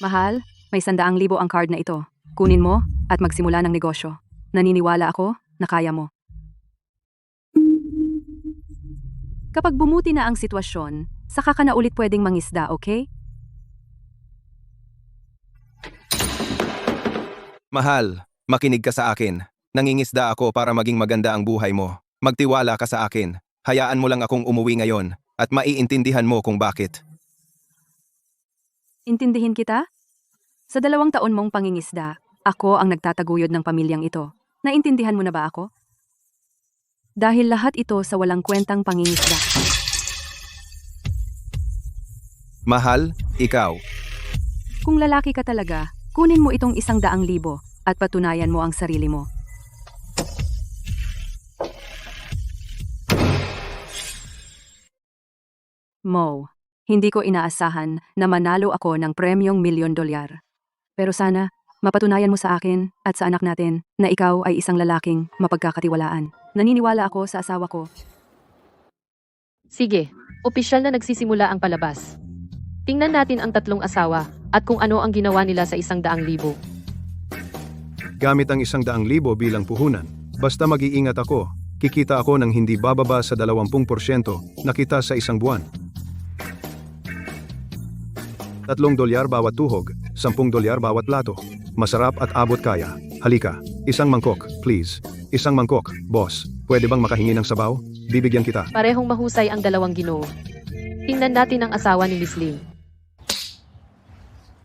Mahal, may 100,000 ang card na ito. Kunin mo at magsimula ng negosyo. Naniniwala ako na kaya mo. Kapag bumuti na ang sitwasyon, saka ka na ulit pwedeng mangisda, okay? Mahal, makinig ka sa akin. Nangingisda ako para maging maganda ang buhay mo. Magtiwala ka sa akin. Hayaan mo lang akong umuwi ngayon at maiintindihan mo kung bakit. Intindihin kita? Sa 2 taon mong pangingisda, ako ang nagtataguyod ng pamilyang ito. Naintindihan mo na ba ako? Dahil lahat ito sa walang kwentang pangingisda. Mahal, ikaw. Kung lalaki ka talaga, kunin mo itong 100,000 at patunayan mo ang sarili mo. Mo, hindi ko inaasahan na manalo ako ng premyong $1,000,000. Pero sana, mapatunayan mo sa akin at sa anak natin na ikaw ay isang lalaking mapagkakatiwalaan. Naniniwala ako sa asawa ko. Sige, opisyal na nagsisimula ang palabas. Tingnan natin ang 3 asawa at kung ano ang ginawa nila sa 100,000. Gamit ang 100,000 bilang puhunan. Basta mag-iingat ako, kikita ako ng hindi bababa sa 20% na kita sa isang buwan. $3 bawat tuhog, $10 bawat plato. Masarap at abot kaya. Halika, 1 mangkok, please. 1 mangkok, boss. Pwede bang makahingi ng sabaw? Bibigyan kita. Parehong mahusay ang 2 ginoo. Tingnan natin ang asawa ni Miss Lim.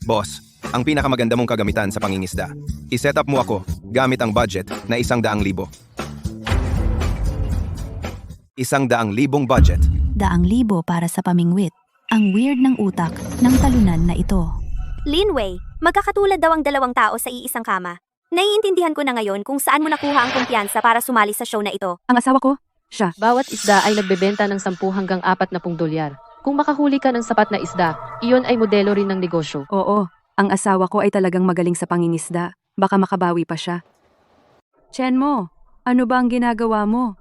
Boss, ang pinakamaganda mong kagamitan sa pangingisda. I-set up mo ako gamit ang budget na 100,000. 100,000 budget. 100,000 para sa pamingwit. Ang weird ng utak ng talunan na ito. Linway, magkakatulad daw ang 2 tao sa iisang kama. Naiintindihan ko na ngayon kung saan mo nakuha ang kumpiyansa para sumali sa show na ito. Ang asawa ko, siya. Bawat isda ay nagbebenta ng 10 hanggang $40. Kung makahuli ka ng sapat na isda, iyon ay modelo rin ng negosyo. Oo, ang asawa ko ay talagang magaling sa pangingisda. Baka makabawi pa siya. Chen mo, ano ba ang ginagawa mo?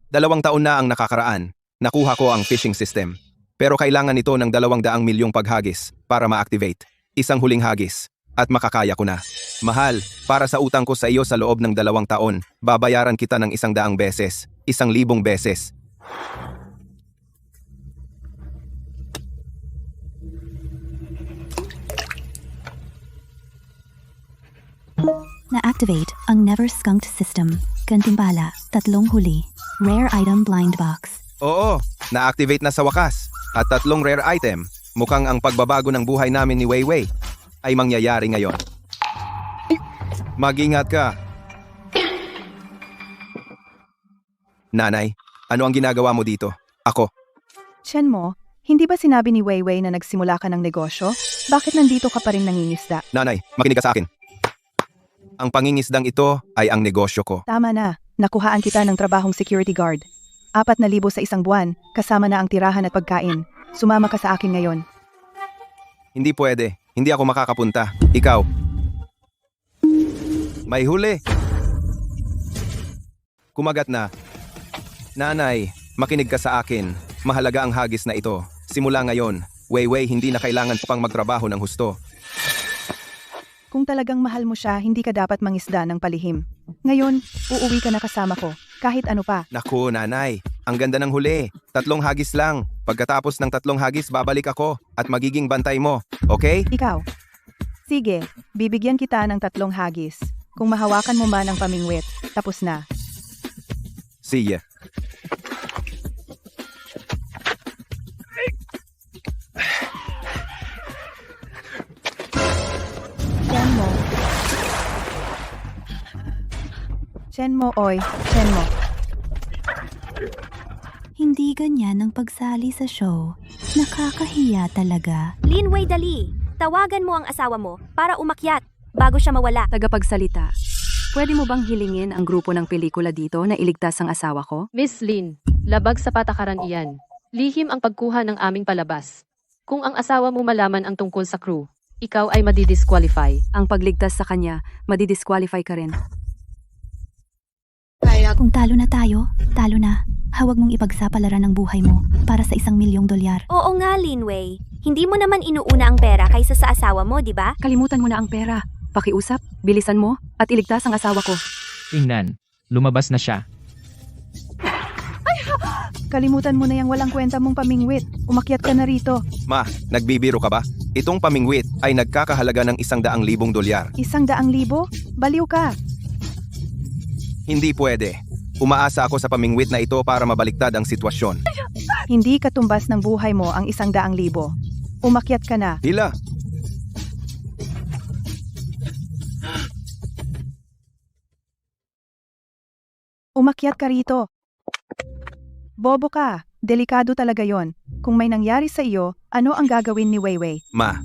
2 taon na ang nakakaraan. Nakuha ko ang fishing system. Pero kailangan ito ng 200,000,000 paghagis para ma-activate. Isang huling hagis. At makakaya ko na. Mahal, para sa utang ko sa iyo sa loob ng 2 taon, babayaran kita ng 100 beses. 1,000 beses. Na-activate ang Never Skunked System. Gantimpala, 3 huli. Rare Item Blind Box. Oo, na-activate na sa wakas. At 3 rare item. Mukhang ang pagbabago ng buhay namin ni Weiwei ay mangyayari ngayon. Mag-ingat ka. Nanay, ano ang ginagawa mo dito? Ako. Chen mo, hindi ba sinabi ni Weiwei na nagsimula ka ng negosyo? Bakit nandito ka pa rin nangingisda? Nanay, makinig ka sa akin. Ang pangingisdang ito ay ang negosyo ko. Tama na, nakuhaan kita ng trabahong security guard. 4,000 sa isang buwan, kasama na ang tirahan at pagkain. Sumama ka sa akin ngayon. Hindi pwede. Hindi ako makakapunta. Ikaw. May huli. Kumagat na. Nanay, makinig ka sa akin. Mahalaga ang hagis na ito. Simula ngayon, Weiwei hindi na kailangan pang magtrabaho ng husto. Kung talagang mahal mo siya, hindi ka dapat mangisda ng palihim. Ngayon, uuwi ka na kasama ko, kahit ano pa. Naku, nanay. Ang ganda ng huli. 3 hagis lang. Pagkatapos ng 3 hagis, babalik ako at magiging bantay mo. Okay? Ikaw. Sige, bibigyan kita ng 3 hagis. Kung mahawakan mo man ang pamingwit, tapos na. See ya. Chen mo. Chen mo, oy. Chen mo. Hindi ganyan ang pagsali sa show. Nakakahiya talaga. Linway, dali. Tawagan mo ang asawa mo para umakyat bago siya mawala. Tagapagsalita. Pwede mo bang hilingin ang grupo ng pelikula dito na iligtas ang asawa ko? Miss Lin, labag sa patakaran iyan. Lihim ang pagkuha ng aming palabas. Kung ang asawa mo malaman ang tungkol sa crew, ikaw ay madidisqualify. Ang pagligtas sa kanya, madidisqualify ka rin. Kung talo na tayo, talo na. Hawag mong ipagsapalaran ng buhay mo para sa $1,000,000. Oo nga, Linway. Hindi mo naman inuuna ang pera kaysa sa asawa mo, di ba? Kalimutan mo na ang pera. Pakiusap, bilisan mo, at iligtas ang asawa ko. Tingnan, lumabas na siya. Kalimutan mo na yung walang kwenta mong pamingwit. Umakyat ka na rito. Ma, nagbibiro ka ba? Itong pamingwit ay nagkakahalaga ng $100,000. $100,000? Baliw ka. Hindi pwede. Umaasa ako sa pamingwit na ito para mabaliktad ang sitwasyon. Hindi katumbas ng buhay mo ang $100,000. Umakyat ka na. Hila, Umakyat ka rito. Bobo ka. Delikado talaga yon. Kung may nangyari sa iyo, ano ang gagawin ni Weiwei? ma,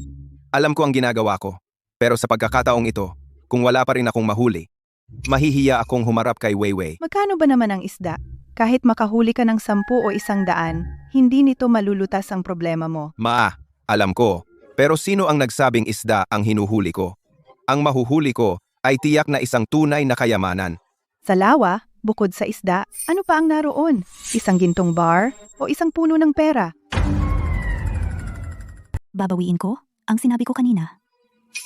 alam ko ang ginagawa ko. Pero sa pagkakataong ito, kung wala pa rin akong mahuli, mahihiya akong humarap kay Weiwei. Magkano ba naman ang isda? Kahit makahuli ka ng 10 o 100, hindi nito malulutas ang problema mo. Ma, alam ko. Pero sino ang nagsabing isda ang hinuhuli ko? Ang mahuhuli ko ay tiyak na isang tunay na kayamanan. Sa lawa, bukod sa isda, ano pa ang naroon? Isang gintong bar o isang puno ng pera? Babawiin ko ang sinabi ko kanina.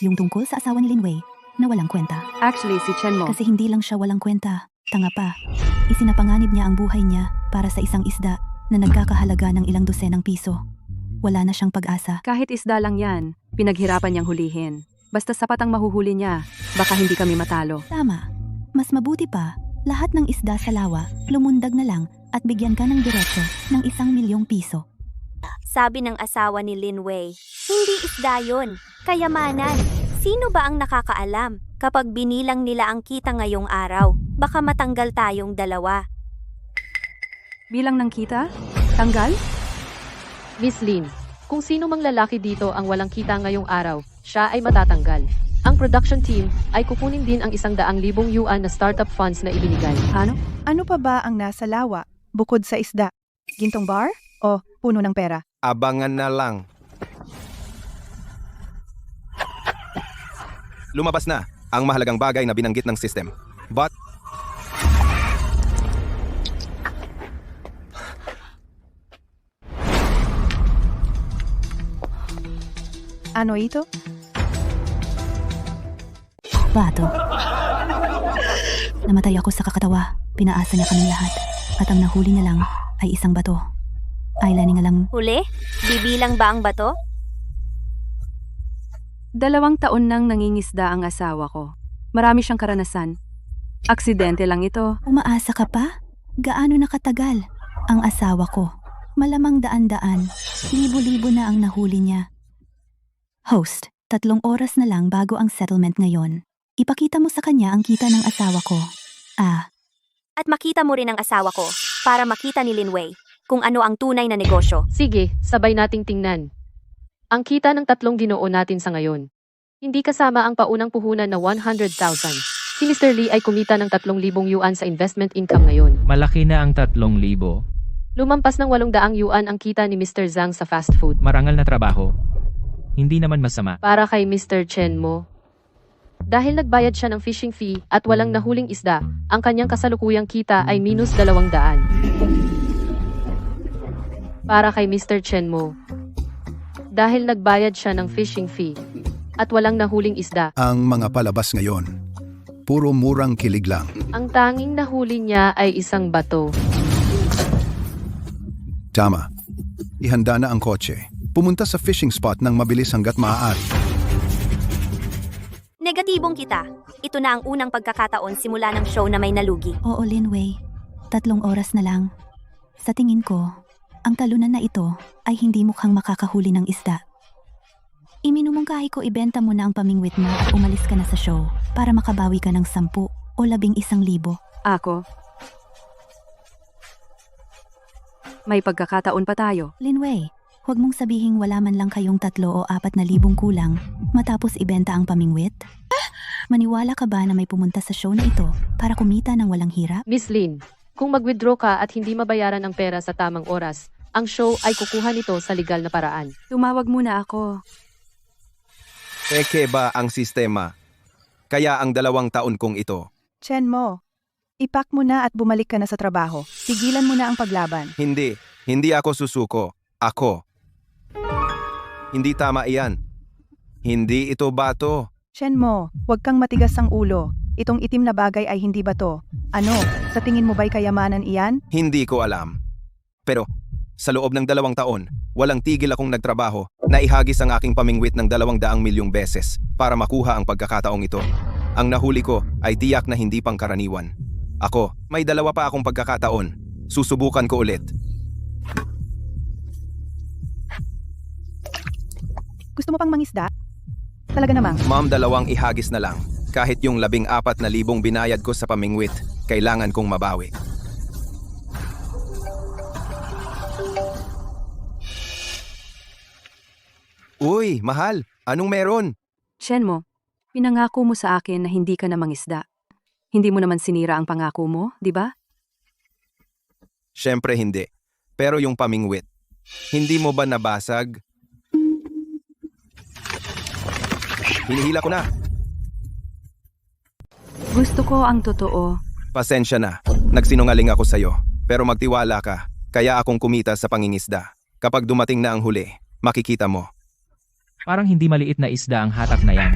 Yung tungkol sa asawa ni Linwei na walang kwenta. Actually, si Chen mo. Kasi hindi lang siya walang kwenta. Tanga pa. Isinapanganib niya ang buhay niya para sa isang isda na nagkakahalaga ng ilang dosenang piso. Wala na siyang pag-asa. Kahit isda lang yan, pinaghirapan niyang hulihin. Basta sapat ang mahuhuli niya, baka hindi kami matalo. Tama. Mas mabuti pa, lahat ng isda sa lawa, lumundag na lang at bigyan ka ng diretso ng ₱1,000,000. Sabi ng asawa ni Linway, hindi isda yun, kayamanan. Sino ba ang nakakaalam? Kapag binilang nila ang kita ngayong araw, baka matanggal tayong dalawa. Bilang ng kita? Tanggal? Miss Lin, kung sino mang lalaki dito ang walang kita ngayong araw, siya ay matatanggal. Ang production team ay kukunin din ang $100,000 na startup funds na ibinigay. Ano? Ano pa ba ang nasa lawa bukod sa isda? Gintong bar o puno ng pera? Abangan na lang. Lumabas na ang mahalagang bagay na binanggit ng system. But, Ano ito? Bato. Namatay ako sa kakatawa. Pinaasa niya kaming lahat. At ang nahuli niya lang ay isang bato. Eyelining nga lang. Huli? Bibilang ba ang bato? 2 taon nang nangingisda ang asawa ko. Marami siyang karanasan. Aksidente lang ito. Umaasa ka pa? Gaano nakatagal? Ang asawa ko. Malamang daan-daan. Libo-libo na ang nahuli niya. Host, 3 oras na lang bago ang settlement ngayon. Ipakita mo sa kanya ang kita ng asawa ko. At makita mo rin ang asawa ko, para makita ni Linway kung ano ang tunay na negosyo. Sige, sabay nating tingnan. Ang kita ng 3 ginoo natin sa ngayon. Hindi kasama ang paunang puhunan na 100,000. Si Mr. Lee ay kumita ng $3,000 sa investment income ngayon. Malaki na ang 3,000. Lumampas ng $800 ang kita ni Mr. Zhang sa fast food. Marangal na trabaho. Hindi naman masama. Para kay Mr. Chen mo. Dahil nagbayad siya ng fishing fee at walang nahuling isda, ang kanyang kasalukuyang kita ay -200. Para kay Mr. Chen mo. Dahil nagbayad siya ng fishing fee at walang nahuling isda, Ang mga palabas ngayon, puro murang kilig lang. ang tanging nahuli niya ay isang bato. Tama. Ihanda na ang kotse. Pumunta sa fishing spot ng mabilis hanggat maaari. Negatibong kita. Ito na ang unang pagkakataon simula ng show na may nalugi. Oo, Linway. 3 oras na lang. Sa tingin ko, ang talunan na ito ay hindi mukhang makakahuli ng isda. Iminumungkahi ko ibenta mo na ang pamingwit mo at umalis ka na sa show para makabawi ka ng 10 o 11,000. Ako. May pagkakataon pa tayo. Linway, huwag mong sabihing wala man lang kayong 3 o 4,000 kulang matapos ibenta ang pamingwit. Maniwala ka ba na may pumunta sa show na ito para kumita ng walang hirap? Miss Lin, kung mag-withdraw ka at hindi mabayaran ang pera sa tamang oras, ang show ay kukuha nito sa legal na paraan. Tumawag muna ako. peke ba ang sistema? Kaya ang 2 taon kong ito. Chen mo. Ipak mo na at bumalik ka na sa trabaho. Tigilan mo na ang paglaban. Hindi ako susuko. Ako. Hindi tama iyan. Hindi ito bato. Shenmo, huwag kang matigas ang ulo. Itong itim na bagay ay hindi bato. Ano, sa tingin mo ba'y kayamanan iyan? Hindi ko alam. Pero, sa loob ng 2 taon, walang tigil akong nagtrabaho na ihagis ang aking pamingwit ng 200 milyong beses para makuha ang pagkakataong ito. Ang nahuli ko ay tiyak na hindi pangkaraniwan. Ako, may 2 pa akong pagkakataon. Susubukan ko ulit. Gusto mo pang mangisda? Talaga namang. Ma'am, 2 ihagis na lang. Kahit yung 14,000 binayad ko sa pamingwit, kailangan kong mabawi. Uy, mahal, anong meron? Shenmo, pinangako mo sa akin na hindi ka na mangisda. Hindi mo naman sinira ang pangako mo, di ba? Siyempre hindi. Pero yung pamingwit, hindi mo ba nabasag? Hinihila ko na. Gusto ko ang totoo. Pasensya na. Nagsinungaling ako sa'yo. Pero magtiwala ka. Kaya akong kumita sa pangingisda. Kapag dumating na ang huli, makikita mo. Parang hindi maliit na isda ang hatak na yan.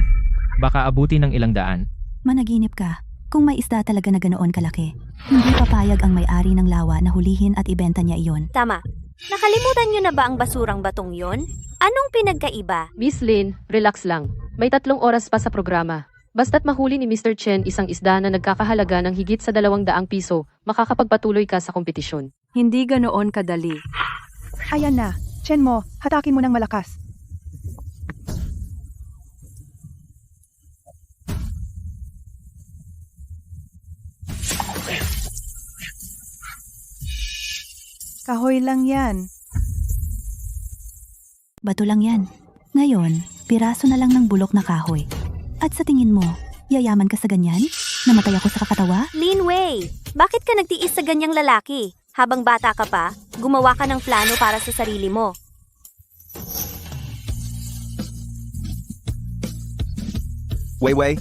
Baka abuti ng ilang daan. Managinip ka. Kung may isda talaga na ganoon kalaki, hindi papayag ang may-ari ng lawa na hulihin at ibenta niya iyon. Tama. Nakalimutan nyo na ba ang basurang batong yon? Anong pinagkaiba? Miss Lin, relax lang. May 3 oras pa sa programa. Basta't mahuli ni Mr. Chen isang isda na nagkakahalaga ng higit sa 200 piso, makakapagpatuloy ka sa kompetisyon. Hindi ganoon kadali. Ayan na. Shenmo, hatakin mo ng malakas. Kahoy lang yan. Bato lang yan. Ngayon, piraso na lang ng bulok na kahoy. At sa tingin mo, yayaman ka sa ganyan? Namatay ako sa kakatawa? Lin Wei, bakit ka nagtiis sa ganyang lalaki? Habang bata ka pa, gumawa ka ng plano para sa sarili mo. Weiwei,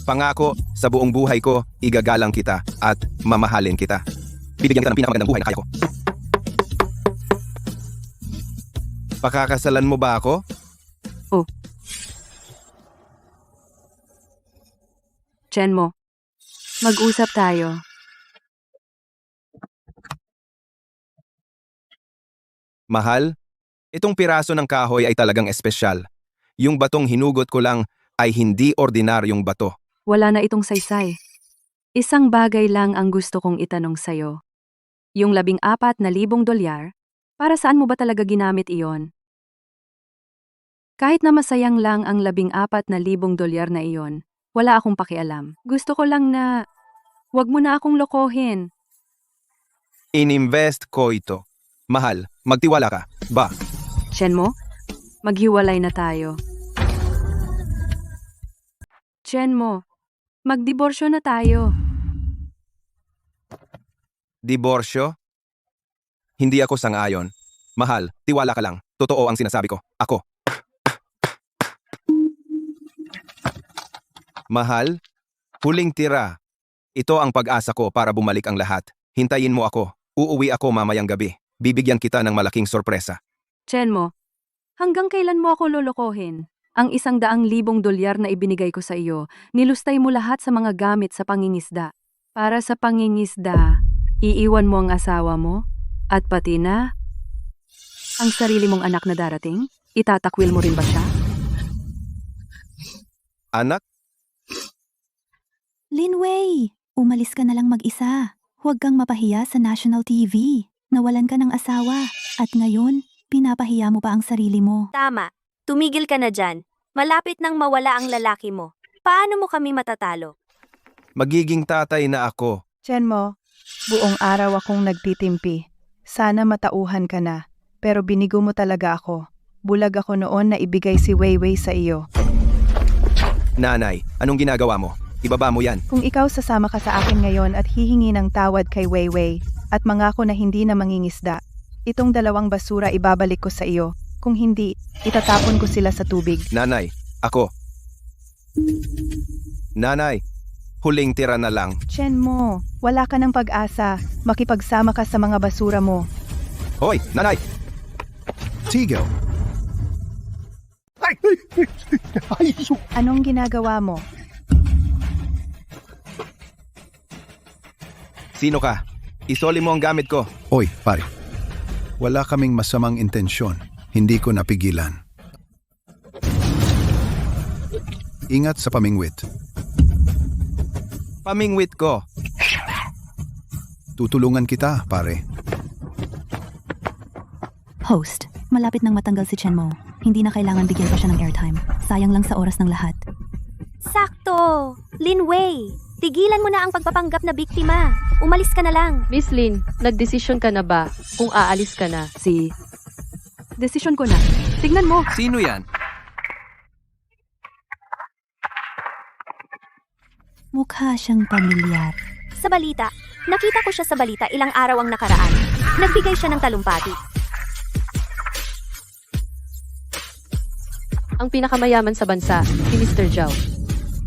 pangako, sa buong buhay ko, igagalang kita at mamahalin kita. Bibigyan kita ng pinakamagandang buhay na kaya ko. Pakakasalan mo ba ako? Shenmo, mag-usap tayo. Mahal, itong piraso ng kahoy ay talagang espesyal. Yung batong hinugot ko lang ay hindi ordinaryong bato. Wala na itong saysay. Isang bagay lang ang gusto kong itanong sa'yo. Yung 14,000 dolyar, para saan mo ba talaga ginamit iyon? Kahit na masayang lang ang 14,000 dolyar na iyon, wala akong pakialam. Gusto ko lang na, wag mo na akong lokohin. Ininvest ko ito. Mahal, magtiwala ka. Ba? Shenmo, maghiwalay na tayo. Shenmo, magdiborsyo na tayo. Diborsyo? Hindi ako sang-ayon. Mahal, tiwala ka lang. Totoo ang sinasabi ko. Ako. Mahal, huling tira. Ito ang pag-asa ko para bumalik ang lahat. Hintayin mo ako. Uuwi ako mamayang gabi. Bibigyan kita ng malaking sorpresa. Shenmo, hanggang kailan mo ako lolokohin? Ang 100,000 dolyar na ibinigay ko sa iyo, nilustay mo lahat sa mga gamit sa pangingisda. Para sa pangingisda, iiwan mo ang asawa mo? At pati na ang sarili mong anak na darating? Itatakwil mo rin ba siya? Anak? Lin Wei, umalis ka na lang mag-isa. Huwag kang mapahiya sa national TV. Nawalan ka ng asawa. At ngayon, pinapahiya mo pa ang sarili mo. Tama. Tumigil ka na dyan. Malapit nang mawala ang lalaki mo. Paano mo kami matatalo? Magiging tatay na ako. Shenmo, buong araw akong nagtitimpi. Sana matauhan ka na. Pero binigo mo talaga ako. Bulag ako noon na ibigay si Weiwei sa iyo. Nanay, anong ginagawa mo? Ibaba mo yan. Kung ikaw sasama ka sa akin ngayon at hihingi ng tawad kay Weiwei at mangako na hindi na mangingisda, itong 2 basura ibabalik ko sa iyo. Kung hindi, itatapon ko sila sa tubig. Nanay, ako. Nanay, Huling tira na lang. Chen mo, wala ka ng pag-asa. Makipagsama ka sa mga basura mo. Hoy, nanay! Tigil! Anong ginagawa mo? Sino ka? Isoli mo ang gamit ko. Oy, pare. Wala kaming masamang intensyon. Hindi ko napigilan. Ingat sa pamingwit. Pamingwit ko. Tutulungan kita, pare. Host, malapit nang matanggal si Chen Mo. Hindi na kailangan bigyan pa siya ng airtime. Sayang lang sa oras ng lahat. Sakto! Lin Wei, tigilan mo na ang pagpapanggap na biktima. Umalis ka na lang. Miss Lin, nagdesisyon ka na ba kung aalis ka na? Desisyon ko na. Tignan mo. Sino yan? Mukha siyang pamilyar. Sa balita, nakita ko siya sa balita ilang araw ang nakaraan. Nagbigay siya ng talumpati. Ang pinakamayaman sa bansa, si Mr. Zhao.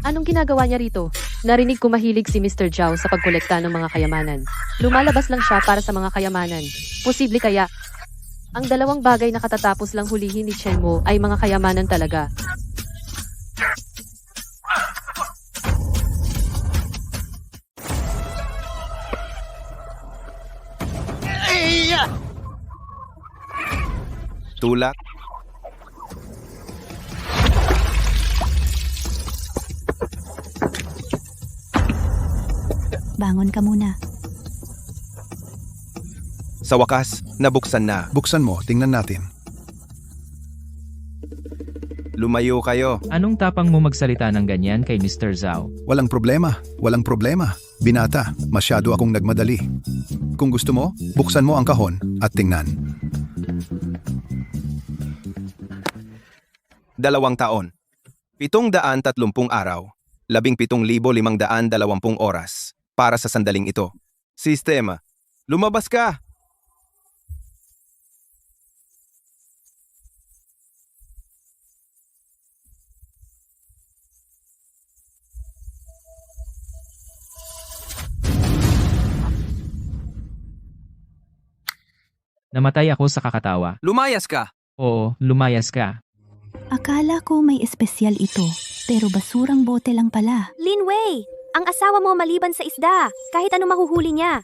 Anong ginagawa niya rito? Narinig ko mahilig si Mr. Zhao sa pagkolekta ng mga kayamanan. Lumalabas lang siya para sa mga kayamanan. Posible kaya, ang dalawang bagay na katatapos lang hulihin ni Chen Mo ay mga kayamanan talaga. Tulak? Bangon ka muna. Sa wakas, nabuksan na. Buksan mo, tingnan natin. Lumayo kayo. Anong tapang mo magsalita ng ganyan kay Mr. Zhao? Walang problema, walang problema. Binata, masyado akong nagmadali. Kung gusto mo, buksan mo ang kahon at tingnan. 2 taon. 730 araw. 17,520 oras. Para sa sandaling ito. Sistema. Lumabas ka! Namatay ako sa kakatawa. Lumayas ka! Oo, lumayas ka. Akala ko may espesyal ito, pero basurang bote lang pala. Lin Wei, ang asawa mo maliban sa isda. Kahit ano mahuhuli niya.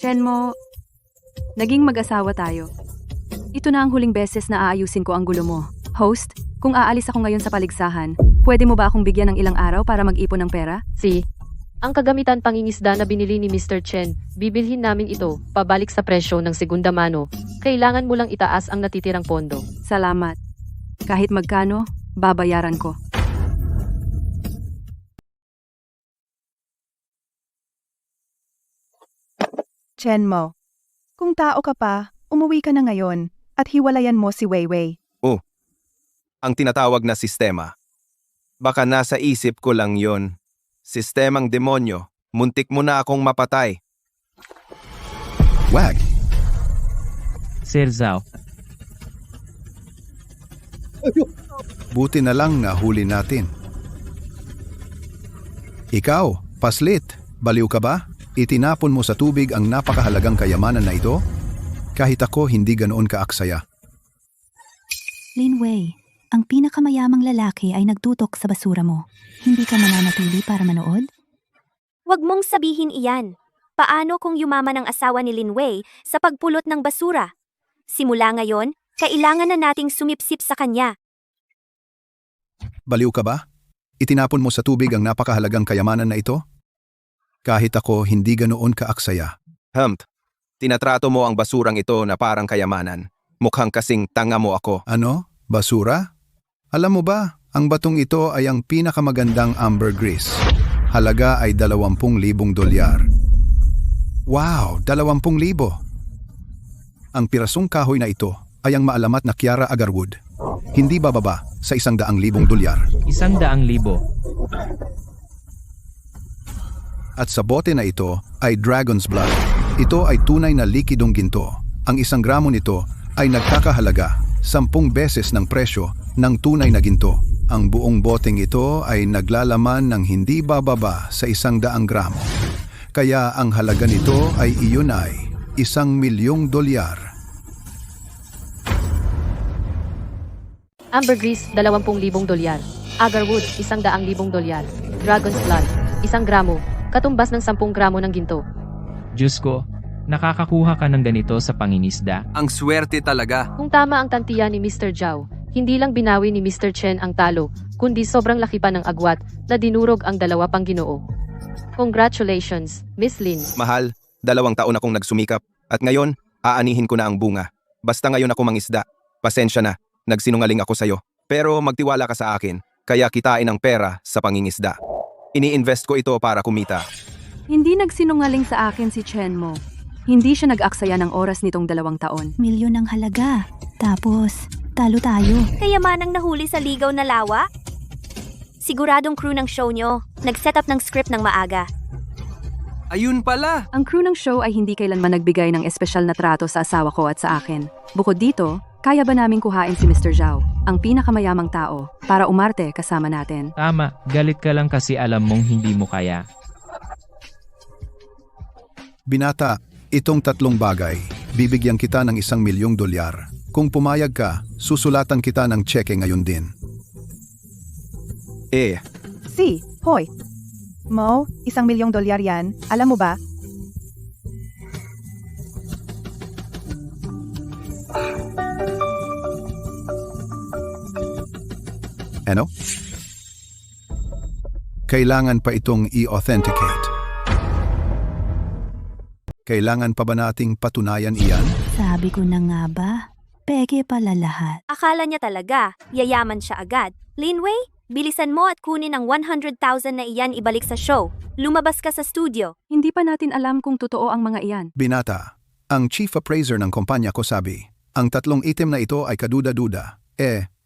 Chen Mo, naging mag-asawa tayo. Ito na ang huling beses na aayusin ko ang gulo mo. Host, kung aalis ako ngayon sa paligsahan, pwede mo ba akong bigyan ng ilang araw para mag-ipon ng pera? Ang kagamitan pangingisda na binili ni Mr. Chen, bibilhin namin ito, pabalik sa presyo ng segunda mano. Kailangan mo lang itaas ang natitirang pondo. Salamat. Kahit magkano, babayaran ko. Chen Mo, kung tao ka pa, umuwi ka na ngayon at hiwalayan mo si Weiwei. Ang tinatawag na sistema. Baka nasa isip ko lang yon. Sistemang demonyo. Muntik mo na akong mapatay. Wag! Sir Zhao, Buti na lang nahuli natin. Ikaw, paslit, baliw ka ba? Itinapon mo sa tubig ang napakahalagang kayamanan na ito? Kahit ako hindi ganoon kaaksaya. Lin Wei, ang pinakamayamang lalaki ay nagtutok sa basura mo. Hindi ka mananatili para manood? Huwag mong sabihin iyan. Paano kung yumaman ang asawa ni Lin Wei sa pagpulot ng basura? Simula ngayon, kailangan na nating sumipsip sa kanya. Baliw ka ba? Itinapon mo sa tubig ang napakahalagang kayamanan na ito? Kahit ako hindi ganoon kaaksaya. Tinatrato mo ang basurang ito na parang kayamanan. Mukhang kasing tanga mo ako. Ano? Basura? Alam mo ba, ang batong ito ay ang pinakamagandang ambergris. Halaga ay 20,000 dolyar. Wow, 20,000! Ang pirasong kahoy na ito ay ang maalamat na Kiara Agarwood. Hindi bababa sa 100,000 dolyar. 100,000. At sa bote na ito ay Dragon's Blood. Ito ay tunay na likidong ginto. Ang 1 gramo nito ay nagkakahalaga 10 beses ng presyo ng tunay na ginto. Ang buong boteng ito ay naglalaman ng hindi bababa sa 100 gramo. Kaya ang halaga nito ay iyon ay $1,000,000. Ambergris, $20,000. Agarwood, $100,000. Dragon's Blood, 1 gramo, katumbas ng 10 gramo ng ginto. Diyos ko, nakakakuha ka ng ganito sa pangingisda? Ang swerte talaga. Kung tama ang tantiya ni Mr. Zhao, hindi lang binawi ni Mr. Chen ang talo, kundi sobrang laki pa ng agwat na dinurog ang dalawa pang ginoo. Congratulations, Miss Lin. Mahal, 2 taon akong nagsumikap at ngayon, aanihin ko na ang bunga. Basta ngayon ako mangisda. Pasensya na, nagsinungaling ako sa'yo. Pero magtiwala ka sa akin, kaya kitain ang pera sa pangingisda. Ini-invest ko ito para kumita. Hindi nagsinungaling sa akin si Chen mo. Hindi siya nag-aksaya ng oras nitong 2 taon. Milyon ang halaga. Tapos, talo tayo. Kayamanang nahuli sa ligaw na lawa? Siguradong crew ng show nyo. Nag-set up ng script ng maaga. Ayun pala! Ang crew ng show ay hindi kailanman nagbigay ng espesyal na trato sa asawa ko at sa akin. Bukod dito, kaya ba naming kuhain si Mr. Zhao, ang pinakamayamang tao, para umarte kasama natin? Tama, galit ka lang kasi alam mong hindi mo kaya. Binata, itong 3 bagay, bibigyan kita ng $1,000,000. Kung pumayag ka, susulatan kita ng tseke ngayon din. Si, hoy. Mo, $1,000,000 yan. Alam mo ba? Ano? Kailangan pa itong i-authenticate. Kailangan pa ba nating patunayan iyan? Sabi ko na nga ba? Peke pala lahat. Akala niya talaga, yayaman siya agad. Linway, bilisan mo at kunin ang 100,000 na iyan ibalik sa show. Lumabas ka sa studio. Hindi pa natin alam kung totoo ang mga iyan. Binata, ang chief appraiser ng kumpanya ko sabi, ang 3 item na ito ay kaduda-duda.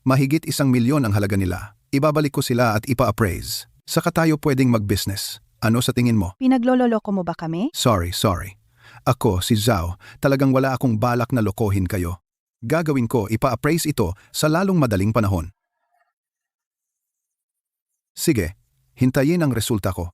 Mahigit $1,000,000 ang halaga nila. Ibabalik ko sila at ipa-appraise. Saka tayo pwedeng mag-business. Ano sa tingin mo? Pinaglololoko mo ba kami? Sorry. Ako, si Zhao, talagang wala akong balak na lokohin kayo. Gagawin ko, ipa-appraise ito sa lalong madaling panahon. Sige, hintayin ang resulta ko.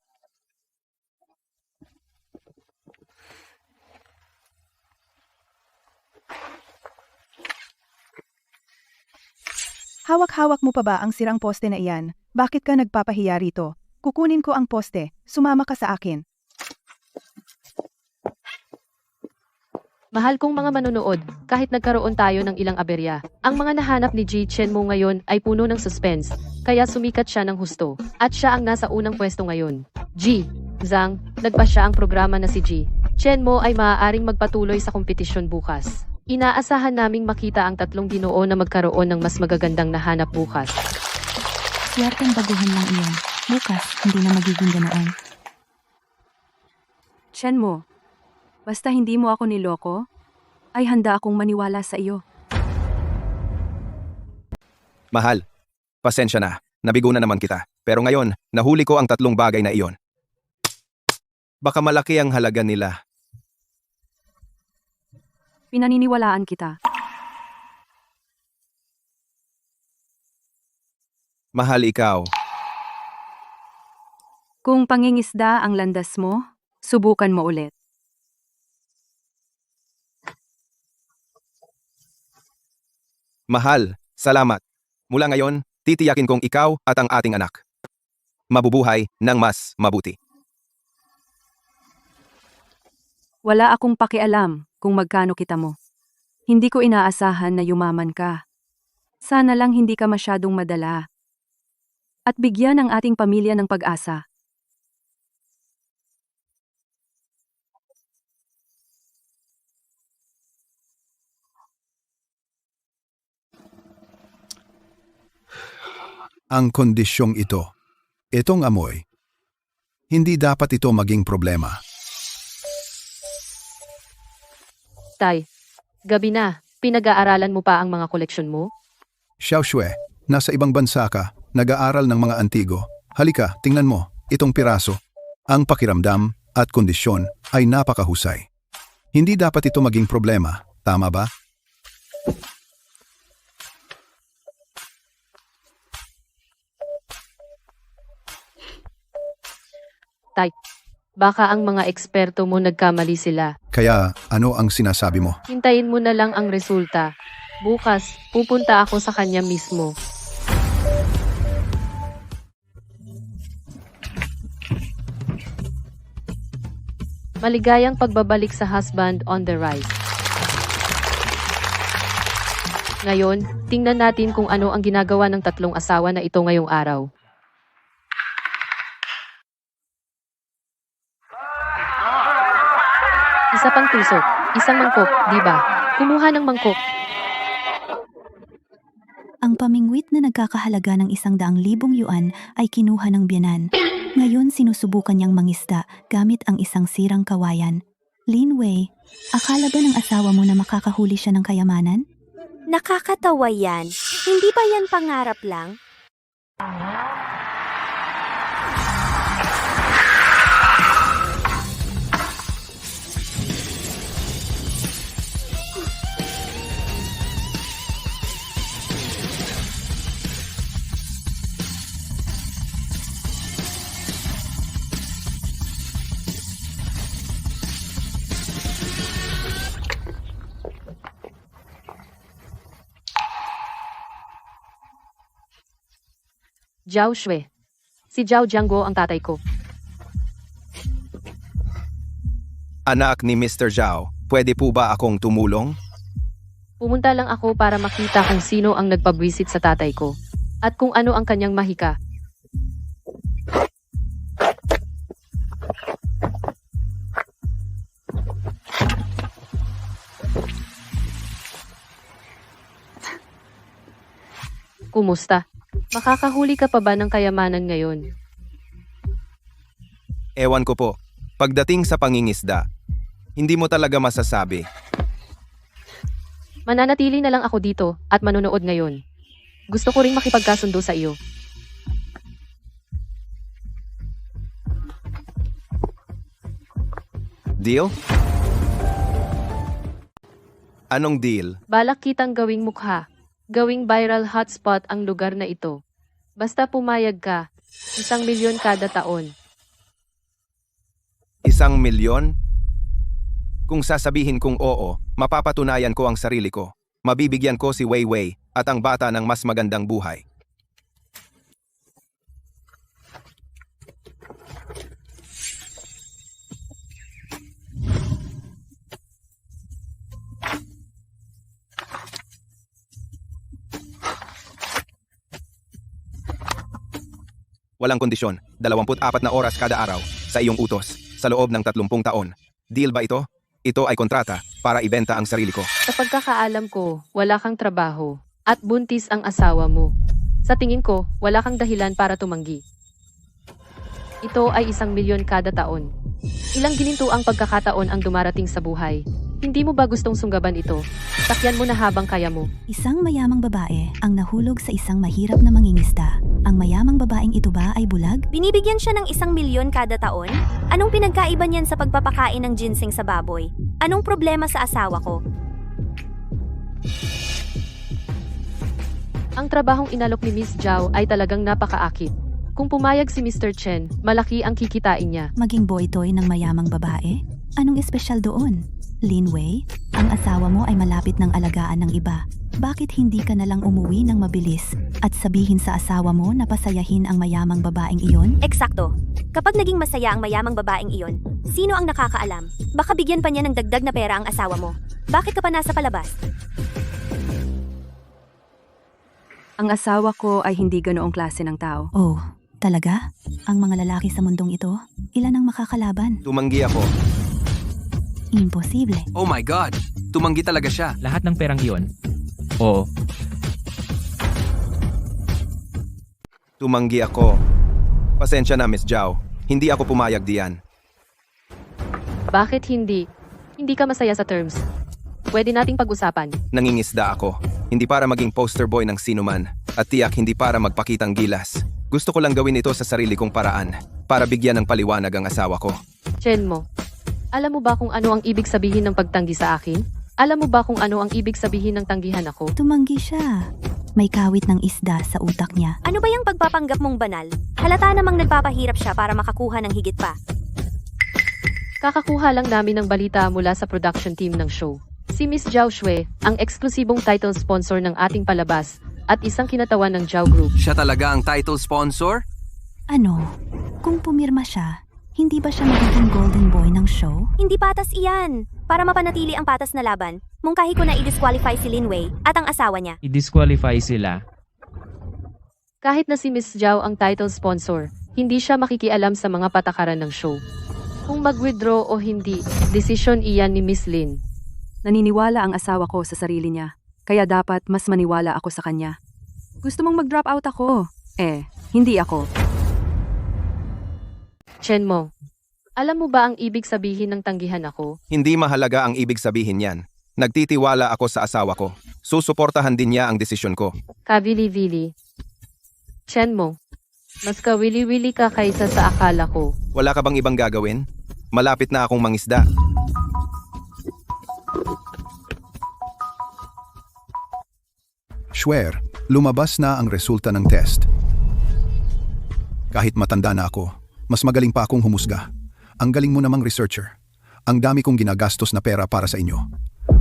Hawak-hawak mo pa ba ang sirang poste na iyan? Bakit ka nagpapahiya rito? Kukunin ko ang poste. Sumama ka sa akin. Mahal kong mga manonood, kahit nagkaroon tayo ng ilang aberya, ang mga nahanap ni Ji Chen mo ngayon ay puno ng suspense, kaya sumikat siya ng husto, at siya ang nasa unang pwesto ngayon. Ji, Zhang, nagpa siya ang programa na si Ji Chen mo ay maaaring magpatuloy sa kompetisyon bukas. Inaasahan naming makita ang 3 ginoo na magkaroon ng mas magagandang nahanap bukas. Swerteng baguhan lang iyon. Bukas, hindi na magiging ganoon. Chen mo, basta hindi mo ako niloko, ay handa akong maniwala sa iyo. Mahal, pasensya na. Nabigo na naman kita. Pero ngayon, nahuli ko ang 3 bagay na iyon. Baka malaki ang halaga nila. Pinaniniwalaan kita. Mahal ikaw. Kung pangingisda ang landas mo, subukan mo ulit. Mahal, salamat. Mula ngayon, titiyakin kong ikaw at ang ating anak mabubuhay ng mas mabuti. Wala akong pakialam kung magkano kita mo. Hindi ko inaasahan na yumaman ka. Sana lang hindi ka masyadong madala. At bigyan ang ating pamilya ng pag-asa. Ang kondisyong ito, itong amoy, hindi dapat ito maging problema. Tay, gabi na, pinag-aaralan mo pa ang mga koleksyon mo? Xiao Xue, nasa ibang bansa ka, nag-aaral ng mga antigo. Halika, tingnan mo, itong piraso. Ang pakiramdam at kondisyon ay napakahusay. Hindi dapat ito maging problema, tama ba? Baka ang mga eksperto mo nagkamali sila. Kaya ano ang sinasabi mo? Hintayin mo na lang ang resulta. Bukas, pupunta ako sa kanya mismo. Maligayang pagbabalik sa husband on the rise. Ngayon, tingnan natin kung ano ang ginagawa ng tatlong asawa na ito ngayong araw. Isa pang tusok, isang mangkok, di ba? Kumuha ng mangkok. Ang pamingwit na nagkakahalaga ng 100,000 yuan ay kinuha ng biyanan. Ngayon sinusubukan niyang mangisda gamit ang isang sirang kawayan. Lin Wei, akala ba ng asawa mo na makakahuli siya ng kayamanan? Nakakatawa yan. Hindi ba yan pangarap lang? Zhao Shui. Si Zhao Jiangguo ang tatay ko. Anak ni Mr. Zhao, pwede po ba akong tumulong? Pumunta lang ako para makita kung sino ang nagpabwisit sa tatay ko. At kung ano ang kanyang mahika. Kumusta? Makakahuli ka pa ba ng kayamanan ngayon? Ewan ko po. Pagdating sa pangingisda, hindi mo talaga masasabi. Mananatili na lang ako dito at manonood ngayon. Gusto ko ring makipagkasundo sa iyo. Deal? Anong deal? Balak kitang gawing mukha. Gawing viral hotspot ang lugar na ito. Basta pumayag ka, 1,000,000 kada taon. 1,000,000? Kung sasabihin kong oo, mapapatunayan ko ang sarili ko. Mabibigyan ko si Wei Wei at ang bata ng mas magandang buhay. Walang kondisyon, 24 na oras kada araw, sa iyong utos, sa loob ng 30 taon. Deal ba ito? Ito ay kontrata, para ibenta ang sarili ko. Sa pagkakaalam ko, wala kang trabaho, at buntis ang asawa mo. Sa tingin ko, wala kang dahilan para tumanggi. Ito ay 1,000,000 kada taon. Ilang gininto ang pagkakataon ang dumarating sa buhay. Hindi mo ba gustong sunggaban ito? Sakyan mo na habang kaya mo. Isang mayamang babae ang nahulog sa isang mahirap na mangingisda. Ang mayamang babaeng ito ba ay bulag? Binibigyan siya ng 1,000,000 kada taon? Anong pinagkaiba niyan sa pagpapakain ng ginseng sa baboy? Anong problema sa asawa ko? Ang trabahong inalok ni Miss Zhao ay talagang napakaakit. Kung pumayag si Mr. Chen, malaki ang kikitain niya. Maging boy-toy ng mayamang babae? Anong espesyal doon? Lin Wei, ang asawa mo ay malapit ng alagaan ng iba. Bakit hindi ka na lang umuwi ng mabilis at sabihin sa asawa mo na pasayahin ang mayamang babaeng iyon? Eksakto. Kapag naging masaya ang mayamang babaeng iyon, sino ang nakakaalam? Baka bigyan pa niya ng dagdag na pera ang asawa mo. Bakit ka pa nasa palabas? Ang asawa ko ay hindi ganoong klase ng tao. Oh, talaga? Ang mga lalaki sa mundong ito, ilan ang makakalaban? Tumanggi ako. Imposible. Oh my God! Tumanggi talaga siya. Lahat ng perang iyon. Oo. Tumanggi ako. Pasensya na, Miss Zhao. Hindi ako pumayag diyan. Bakit hindi? Hindi ka masaya sa terms. Pwede nating pag-usapan. Nangingisda ako. Hindi para maging poster boy ng sinuman. At tiyak hindi para magpakitang gilas. Gusto ko lang gawin ito sa sarili kong paraan. Para bigyan ng paliwanag ang asawa ko. Chen mo. Alam mo ba kung ano ang ibig sabihin ng pagtanggi sa akin? Alam mo ba kung ano ang ibig sabihin ng tanggihan ako? Tumanggi siya. May kawit ng isda sa utak niya. Ano ba yung pagpapanggap mong banal? Halata namang nagpapahirap siya para makakuha ng higit pa. Kakakuha lang namin ng balita mula sa production team ng show. Si Miss Zhao Shui, ang eksklusibong title sponsor ng ating palabas, at isang kinatawan ng Zhao Group. Siya talaga ang title sponsor? Ano? Kung pumirma siya, hindi ba siya magiging golden boy ng show? Hindi patas iyan. Para mapanatili ang patas na laban, mungkahi ko na i-disqualify si Lin Wei at ang asawa niya. I-disqualify sila. Kahit na si Miss Zhao ang title sponsor, hindi siya makikialam sa mga patakaran ng show. Kung mag-withdraw o hindi, desisyon iyan ni Miss Lin. Naniniwala ang asawa ko sa sarili niya, kaya dapat mas maniwala ako sa kanya. Gusto mong mag-drop out ako? Hindi ako. Chen Mo, alam mo ba ang ibig sabihin ng tanggihan ako? Hindi mahalaga ang ibig sabihin niyan. Nagtitiwala ako sa asawa ko. Susuportahan din niya ang desisyon ko. Kavili-vili. Chen Mo, mas kawili-wili ka kaysa sa akala ko. Wala ka bang ibang gagawin? Malapit na akong mangisda. Swear, lumabas na ang resulta ng test. Kahit matanda na ako, mas magaling pa akong humusga. Ang galing mo namang researcher. Ang dami kong ginagastos na pera para sa inyo.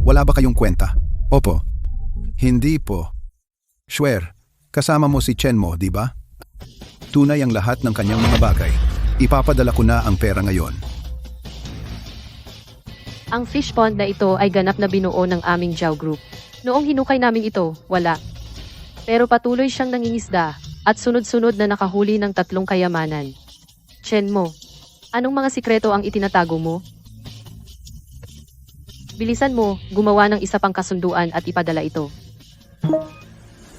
Wala ba kayong kwenta? Opo. Hindi po. Swear, kasama mo si Chen Mo, di ba? Tunay ang lahat ng kanyang mga bagay. Ipapadala ko na ang pera ngayon. Ang fish pond na ito ay ganap na binuo ng aming Zhao Group. Noong hinukay namin ito, wala. Pero patuloy siyang nangingisda at sunod-sunod na nakahuli ng 3 kayamanan. Chen Mo, anong mga sikreto ang itinatago mo? Bilisan mo, gumawa ng isa pang kasunduan at ipadala ito.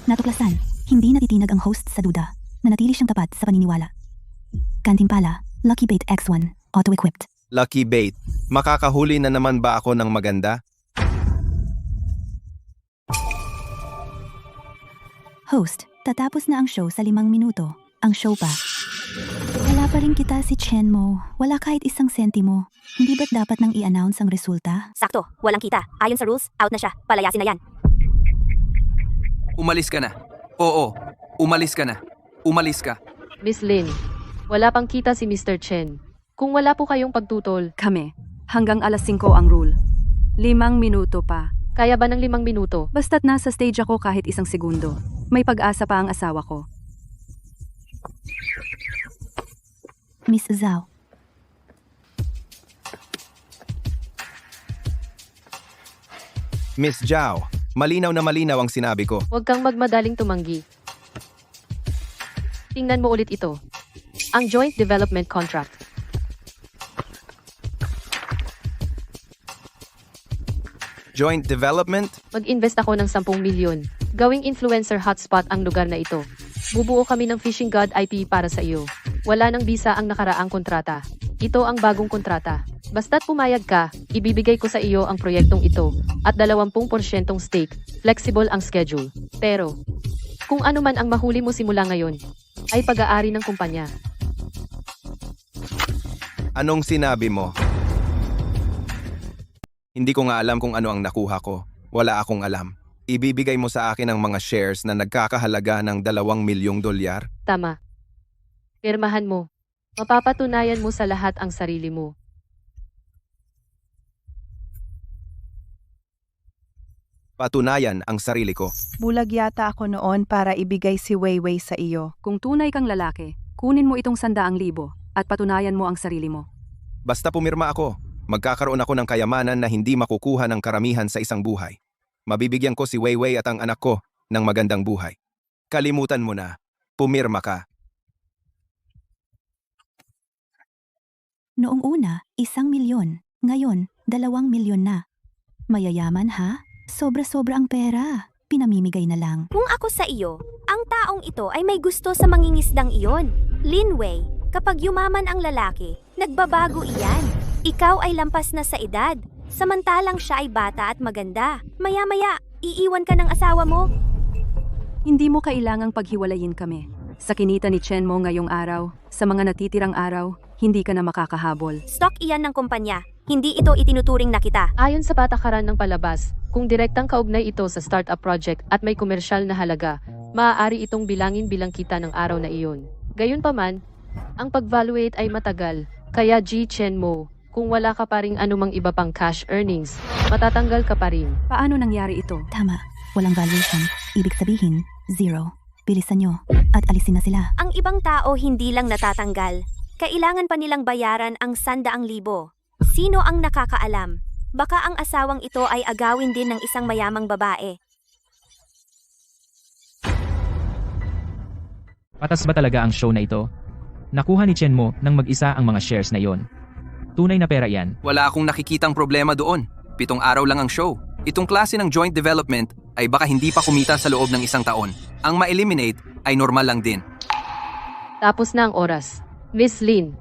Natuklasan, hindi natitinag ang host sa duda. Nanatili siyang tapat sa paniniwala. Gantimpala, Lucky Bait X1, auto-equipped. Lucky bait. Makakahuli na naman ba ako ng maganda? Host, tatapos na ang show sa 5 minuto. Ang show pa. Wala pa rin kita si Chen Mo. Wala kahit isang sentimo. Hindi ba't dapat nang i-announce ang resulta? Sakto, walang kita. Ayon sa rules, out na siya. Palayasin na yan. Umalis ka na. Oo, umalis ka na. Umalis ka. Miss Lin, wala pang kita si Mr. Chen. Kung wala po kayong pagtutol, Kami, hanggang alas 5 ang rule. 5 minuto pa. kaya ba ng 5 minuto? Basta't nasa stage ako kahit isang segundo. May pag-asa pa ang asawa ko. Miss Zhao, Miss Zhao, malinaw na malinaw ang sinabi ko. Huwag kang magmadaling tumanggi. Tingnan mo ulit ito. Ang Joint Development Contract. Joint development? Mag-invest ako ng 10 milyon. Gawing influencer hotspot ang lugar na ito. Bubuo kami ng Fishing God IP para sa iyo. Wala nang bisa ang nakaraang kontrata. Ito ang bagong kontrata. Basta't pumayag ka, ibibigay ko sa iyo ang proyektong ito at 20% stake. Flexible ang schedule. Pero, kung ano man ang mahuli mo simula ngayon, ay pag-aari ng kumpanya. Anong sinabi mo? Hindi ko nga alam kung ano ang nakuha ko. Wala akong alam. Ibibigay mo sa akin ang mga shares na nagkakahalaga ng 2 milyong dolyar? Tama. Pirmahan mo. Mapapatunayan mo sa lahat ang sarili mo. Patunayan ang sarili ko. Bulag yata ako noon para ibigay si Weiwei sa iyo. Kung tunay kang lalaki, kunin mo itong 100,000 at patunayan mo ang sarili mo. Basta pumirma ako, magkakaroon ako ng kayamanan na hindi makukuha ng karamihan sa isang buhay. Mabibigyan ko si Weiwei at ang anak ko ng magandang buhay. Kalimutan mo na. Pumirma ka. noong una, 1 milyon. Ngayon, 2 milyon na. Mayayaman ha? Sobra-sobra ang pera. Pinamimigay na lang. Kung ako sa iyo, ang taong ito ay may gusto sa mangingisdang iyon. Lin Wei, kapag yumaman ang lalaki, nagbabago iyan. Ikaw ay lampas na sa edad, samantalang siya ay bata at maganda. Maya-maya, iiwan ka ng asawa mo. Hindi mo kailangang paghiwalayin kami. Sa kinita ni Chen Mo ngayong araw, sa mga natitirang araw, hindi ka na makakahabol. Stock iyan ng kumpanya. Hindi ito itinuturing na kita. Ayon sa patakaran ng palabas, Kung direktang kaugnay ito sa startup project at may komersyal na halaga, maaari itong bilangin bilang kita ng araw na iyon. Gayunpaman, ang pag-valuate ay matagal, kaya G. Chen Mo, kung wala ka pa ring anumang iba pang cash earnings, matatanggal ka pa rin. Paano nangyari ito? Tama, walang valuation. Ibig sabihin, zero. Bilisan nyo at alisin na sila. Ang ibang tao hindi lang natatanggal. Kailangan pa nilang bayaran ang 100,000. Sino ang nakakaalam? Baka ang asawang ito ay agawin din ng isang mayamang babae. Patas ba talaga ang show na ito? Nakuha ni Chen Mo ng mag-isa ang mga shares na iyon. Tunay na pera yan. Wala akong nakikitang problema doon. 7 araw lang ang show. Itong klase ng joint development ay baka hindi pa kumita sa loob ng 1 taon. Ang ma-eliminate ay normal lang din. Tapos na ang oras. Miss Lin,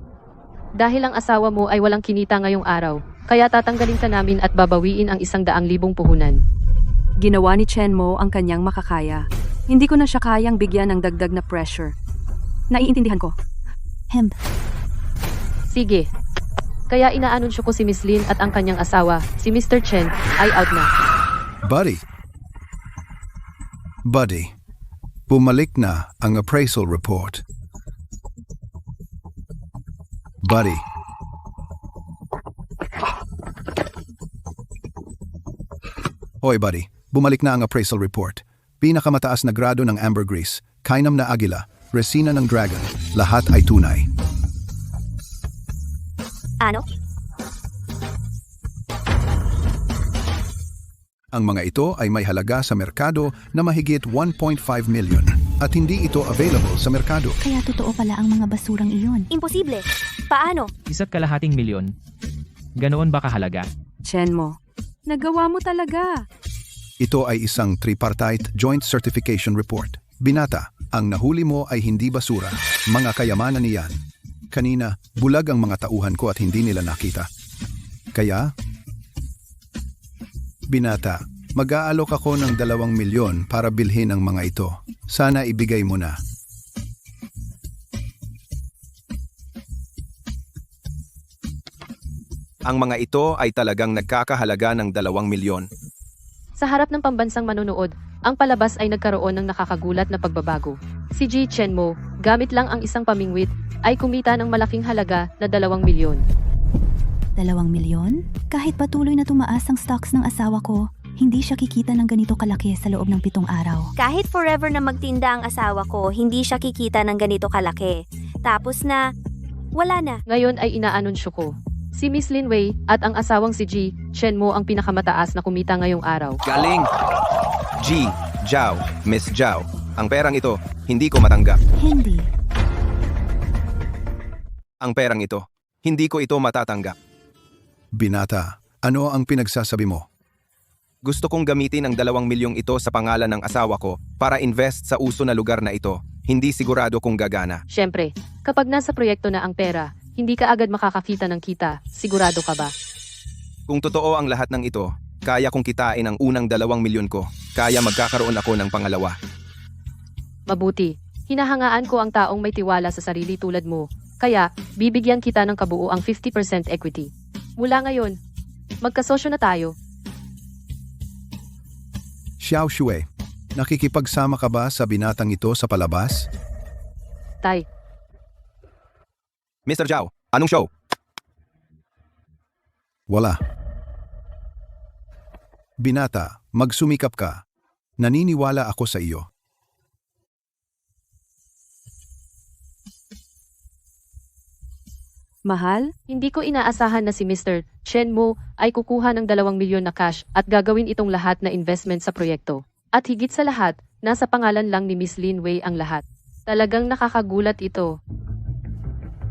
dahil ang asawa mo ay walang kinita ngayong araw, kaya tatanggalin ka namin at babawiin ang 100,000 puhunan. Ginawa ni Chen Mo ang kanyang makakaya. Hindi ko na siya kayang bigyan ng dagdag na pressure. Naiintindihan ko. Hemp, Sige. Kaya inaanunsyo ko si Miss Lin at ang kanyang asawa, si Mr. Chen, ay out na. Buddy, bumalik na ang appraisal report. Buddy. Hoy buddy, bumalik na ang appraisal report. Pinakamataas na grado ng ambergris, kainam na agila, resina ng dragon, lahat ay tunay. Ano? Ang mga ito ay may halaga sa merkado na mahigit 1.5 million at hindi ito available sa merkado. kaya totoo pala ang mga basurang iyon. Imposible. Paano? 1.2 milyon. Ganoon ba kahalaga? Chen Mo, nagawa mo talaga. Ito ay isang tripartite joint certification report. Binata, ang nahuli mo ay hindi basura, mga kayamanan niyan. Kanina, bulag ang mga tauhan ko at hindi nila nakita. Kaya, Binata, mag-aalok ako ng 2 milyon para bilhin ang mga ito. Sana ibigay mo na. Ang mga ito ay talagang nagkakahalaga ng 2 milyon. Sa harap ng pambansang manonood, ang palabas ay nagkaroon ng nakakagulat na pagbabago. Si G. Chen Mo, gamit lang ang isang pamingwit, ay kumita ng malaking halaga na 2 milyon. 2 milyon? Kahit patuloy na tumaas ang stocks ng asawa ko, hindi siya kikita ng ganito kalaki sa loob ng 7 araw. Kahit forever na magtinda ang asawa ko, hindi siya kikita ng ganito kalaki. Tapos na, wala na. Ngayon ay inaanunsyo ko. Si Miss Lin Wei at ang asawang si G. Chen Mo ang pinakamataas na kumita ngayong araw. Galing! G, Zhao, Miss Zhao. Ang perang ito, hindi ko matanggap. Hindi. Ang perang ito, hindi ko ito matatanggap. Binata, ano ang pinagsasabi mo? Gusto kong gamitin ang 2 milyong ito sa pangalan ng asawa ko para invest sa uso na lugar na ito. Hindi sigurado kung gagana. Siyempre, kapag nasa proyekto na ang pera, hindi ka agad makakakita ng kita. Sigurado ka ba? Kung totoo ang lahat ng ito, kaya kong kitain ang unang 2 milyon ko. Kaya magkakaroon ako ng pangalawa. Mabuti. Hinahangaan ko ang taong may tiwala sa sarili tulad mo. Kaya, bibigyan kita ng kabuuang 50% equity. Mula ngayon, magkasosyo na tayo. Xiao Shui, nakikipagsama ka ba sa binatang ito sa palabas? Tay, Mr. Zhao, anong show? Wala. Binata, magsumikap ka. Naniniwala ako sa iyo. Mahal? hindi ko inaasahan na si Mr. Chen Mo ay kukuha ng 2 milyon na cash at gagawin itong lahat na investment sa proyekto. At higit sa lahat, nasa pangalan lang ni Miss Lin Wei ang lahat. Talagang nakakagulat ito.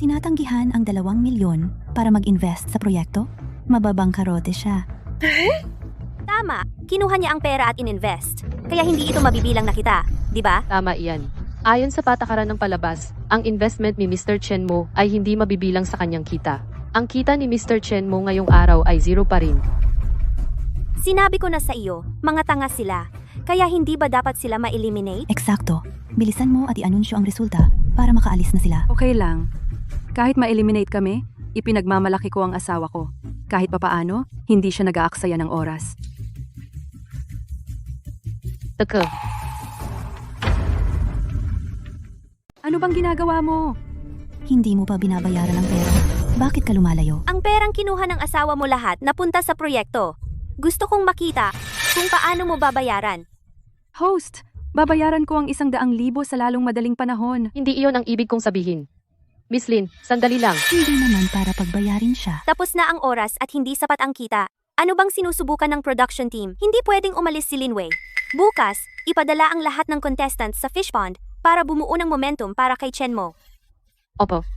Tinatanggihan ang 2 milyon para mag-invest sa proyekto? Mababang karote siya. Tama, kinuha niya ang pera at ininvest. Kaya hindi ito mabibilang na kita, di ba? Tama iyan. Ayon sa patakaran ng palabas, ang investment ni Mr. Chen Mo ay hindi mabibilang sa kanyang kita. Ang kita ni Mr. Chen Mo ngayong araw ay 0 pa rin. Sinabi ko na sa iyo, mga tanga sila. Kaya hindi ba dapat sila ma-eliminate? Eksakto. Bilisan mo at i-anunsyo ang resulta para makaalis na sila. Okay lang. Kahit ma-eliminate kami, ipinagmamalaki ko ang asawa ko. Kahit papaano, hindi siya nag-aaksaya ng oras. Taka. Ano bang ginagawa mo? Hindi mo pa binabayaran ang pera. Bakit ka lumalayo? Ang perang kinuha ng asawa mo lahat napunta sa proyekto. Gusto kong makita kung paano mo babayaran. Host, babayaran ko ang 100,000 sa lalong madaling panahon. Hindi iyon ang ibig kong sabihin. Miss Lin, sandali lang. Hindi naman para pagbayarin siya. Tapos na ang oras at hindi sapat ang kita. Ano bang sinusubukan ng production team? Hindi pwedeng umalis si Linway. Bukas, ipadala ang lahat ng contestants sa fish pond para bumuo ng momentum para kay Chenmo. Opo.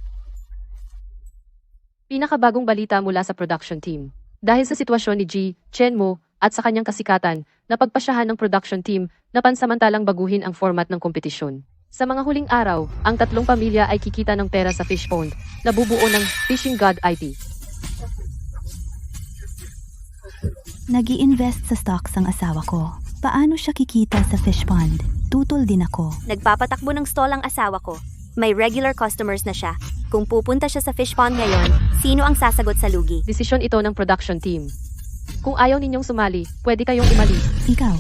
Pinakabagong balita mula sa production team. Dahil sa sitwasyon ni G, Chenmo, at sa kanyang kasikatan, napagpasyahan ng production team na pansamantalang baguhin ang format ng kompetisyon. Sa mga huling araw, ang 3 pamilya ay kikita ng pera sa fish pond na bubuo ng Fishing God IT. Nag-i-invest sa stocks ang asawa ko. Paano siya kikita sa fish pond? Tutol din ako. Nagpapatakbo ng stall ang asawa ko. May regular customers na siya. Kung pupunta siya sa fish pond ngayon, sino ang sasagot sa lugi? Desisyon ito ng production team. Kung ayaw ninyong sumali, pwede kayong umalis. Ikaw,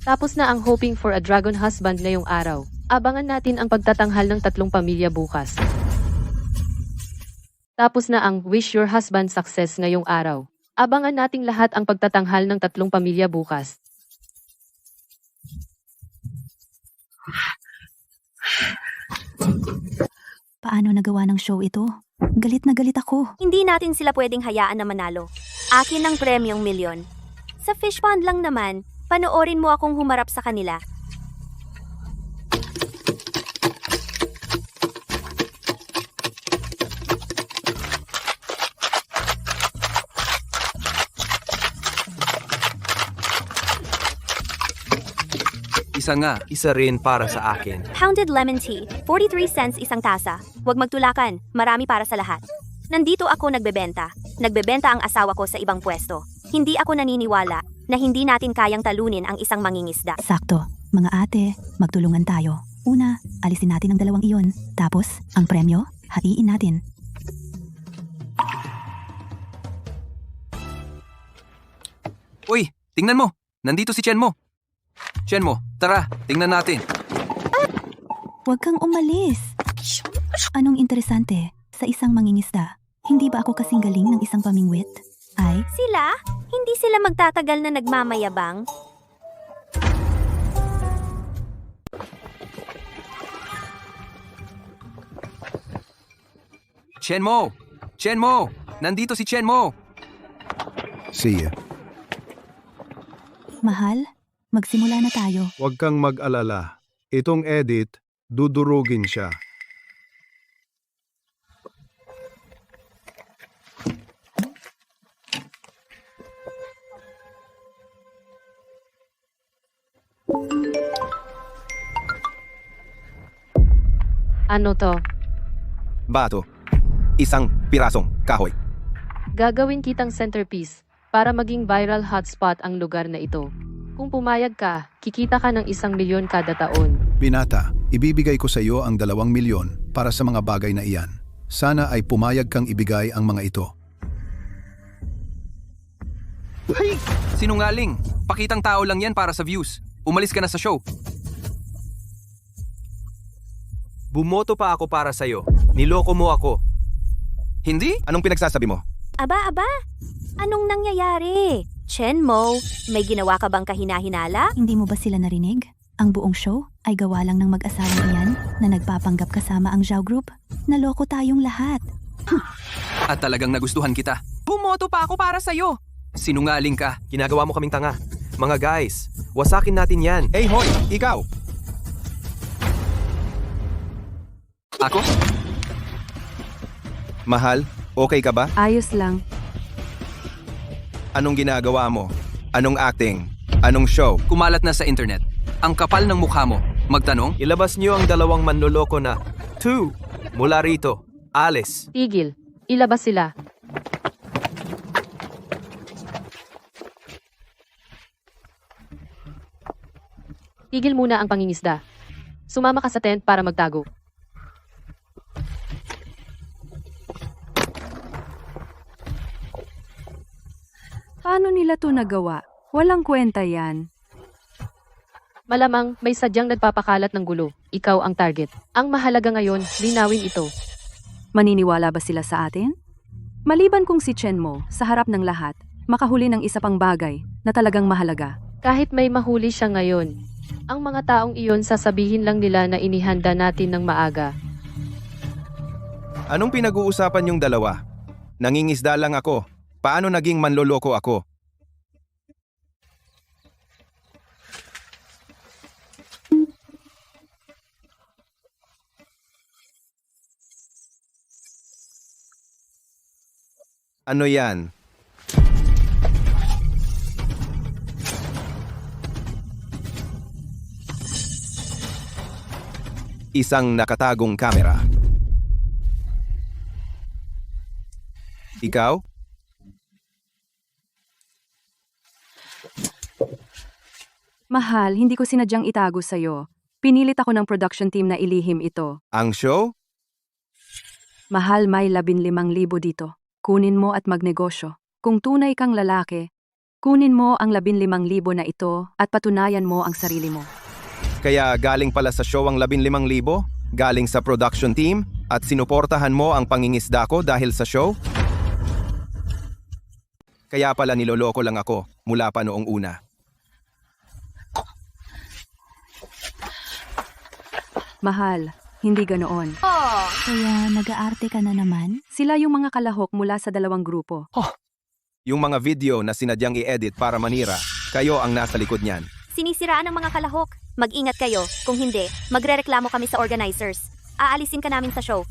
Tapos na ang hoping for a dragon husband ngayong araw. Abangan natin ang pagtatanghal ng 3 pamilya bukas. Tapos na ang wish your husband success ngayong araw. Abangan nating lahat ang pagtatanghal ng 3 pamilya bukas. paano nagawa ng show ito? Galit na galit ako. Hindi natin sila pwedeng hayaan na manalo. Akin ang premyong milyon. Sa fish pond lang naman, panoorin mo akong humarap sa kanila. Isa rin para sa akin. Pounded lemon tea, 43 cents isang tasa. Huwag magtulakan, marami para sa lahat. Nandito ako nagbebenta. Nagbebenta ang asawa ko sa ibang pwesto. Hindi ako naniniwala na hindi natin kayang talunin ang isang mangingisda. Sakto. Mga ate, magtulungan tayo. Una, alisin natin ang 2 iyon. Tapos, ang premyo, hatiin natin. Uy, tingnan mo! Nandito si Chenmo! Chenmo, tara, tingnan natin. Huwag kang umalis. Anong interesante sa isang mangingisda? Hindi ba ako kasing galing ng isang pamingwit? Ay, Sila? Hindi sila magtatagal na nagmamayabang? Chenmo! Chenmo! Nandito si Chenmo! See ya. mahal, magsimula na tayo. Huwag kang mag-alala. Itong edit, dudurugin siya. Ano to? Bato. Isang pirasong kahoy. Gagawin kitang centerpiece para maging viral hotspot ang lugar na ito. Kung pumayag ka, kikita ka ng 1 milyon kada taon. Binata, ibibigay ko sa iyo ang 2 milyon para sa mga bagay na iyan. Sana ay pumayag kang ibigay ang mga ito. Sinungaling! Pakitang tao lang yan para sa views. Umalis ka na sa show. Bumoto pa ako para sa'yo. Niloko mo ako. Hindi? Anong pinagsasabi mo? Aba, anong nangyayari? Chenmo, may ginawa ka bang kahinahinala? Hindi mo ba sila narinig? Ang buong show ay gawa lang ng mag-asawang iyan na nagpapanggap kasama ang Zhao Group. Naloko tayong lahat. At talagang nagustuhan kita. Bumoto pa ako para sa'yo. Sinungaling ka. Ginagawa mo kaming tanga. Mga guys, wasakin natin yan. Hey hoy, ikaw! Ako? Mahal, okay ka ba? Ayos lang. Anong ginagawa mo? Anong acting? Anong show? Kumalat na sa internet. Ang kapal ng mukha mo. Magtanong? Ilabas niyo ang 2 manloloko na 2 mula rito. Alice. Tigil. Ilabas sila. Tigil muna ang pangingisda. Sumama ka sa tent para magtago. Paano nila to nagawa? Walang kwenta yan. Malamang may sadyang nagpapakalat ng gulo. Ikaw ang target. Ang mahalaga ngayon, linawin ito. Maniniwala ba sila sa atin? Maliban kung si Chen Mo, sa harap ng lahat, makahuli ng isa pang bagay na talagang mahalaga. Kahit may mahuli siya ngayon, ang mga taong iyon sasabihin lang nila na inihanda natin ng maaga. Anong pinag-uusapan yung dalawa? Nangingisda lang ako. Paano naging manloloko ako? Ano yan? Isang nakatagong kamera. Ikaw? Mahal, hindi ko sinadyang itago sa'yo. Pinilit ako ng production team na ilihim ito. Ang show? Mahal, may 15,000 dito. Kunin mo at magnegosyo. Kung tunay kang lalaki, kunin mo ang 15,000 na ito at patunayan mo ang sarili mo. Kaya galing pala sa show ang 15,000? Galing sa production team? At sinuportahan mo ang pangingisda ko dahil sa show? Kaya pala niloloko lang ako mula pa noong una. Mahal, hindi ganoon. Kaya nag-aarte ka na naman? Sila yung mga kalahok mula sa dalawang grupo. Yung mga video na sinadyang i-edit para manira, kayo ang nasa likod niyan. Sinisiraan ng mga kalahok. Mag-ingat kayo. Kung hindi, magrereklamo kami sa organizers. Aalisin ka namin sa show.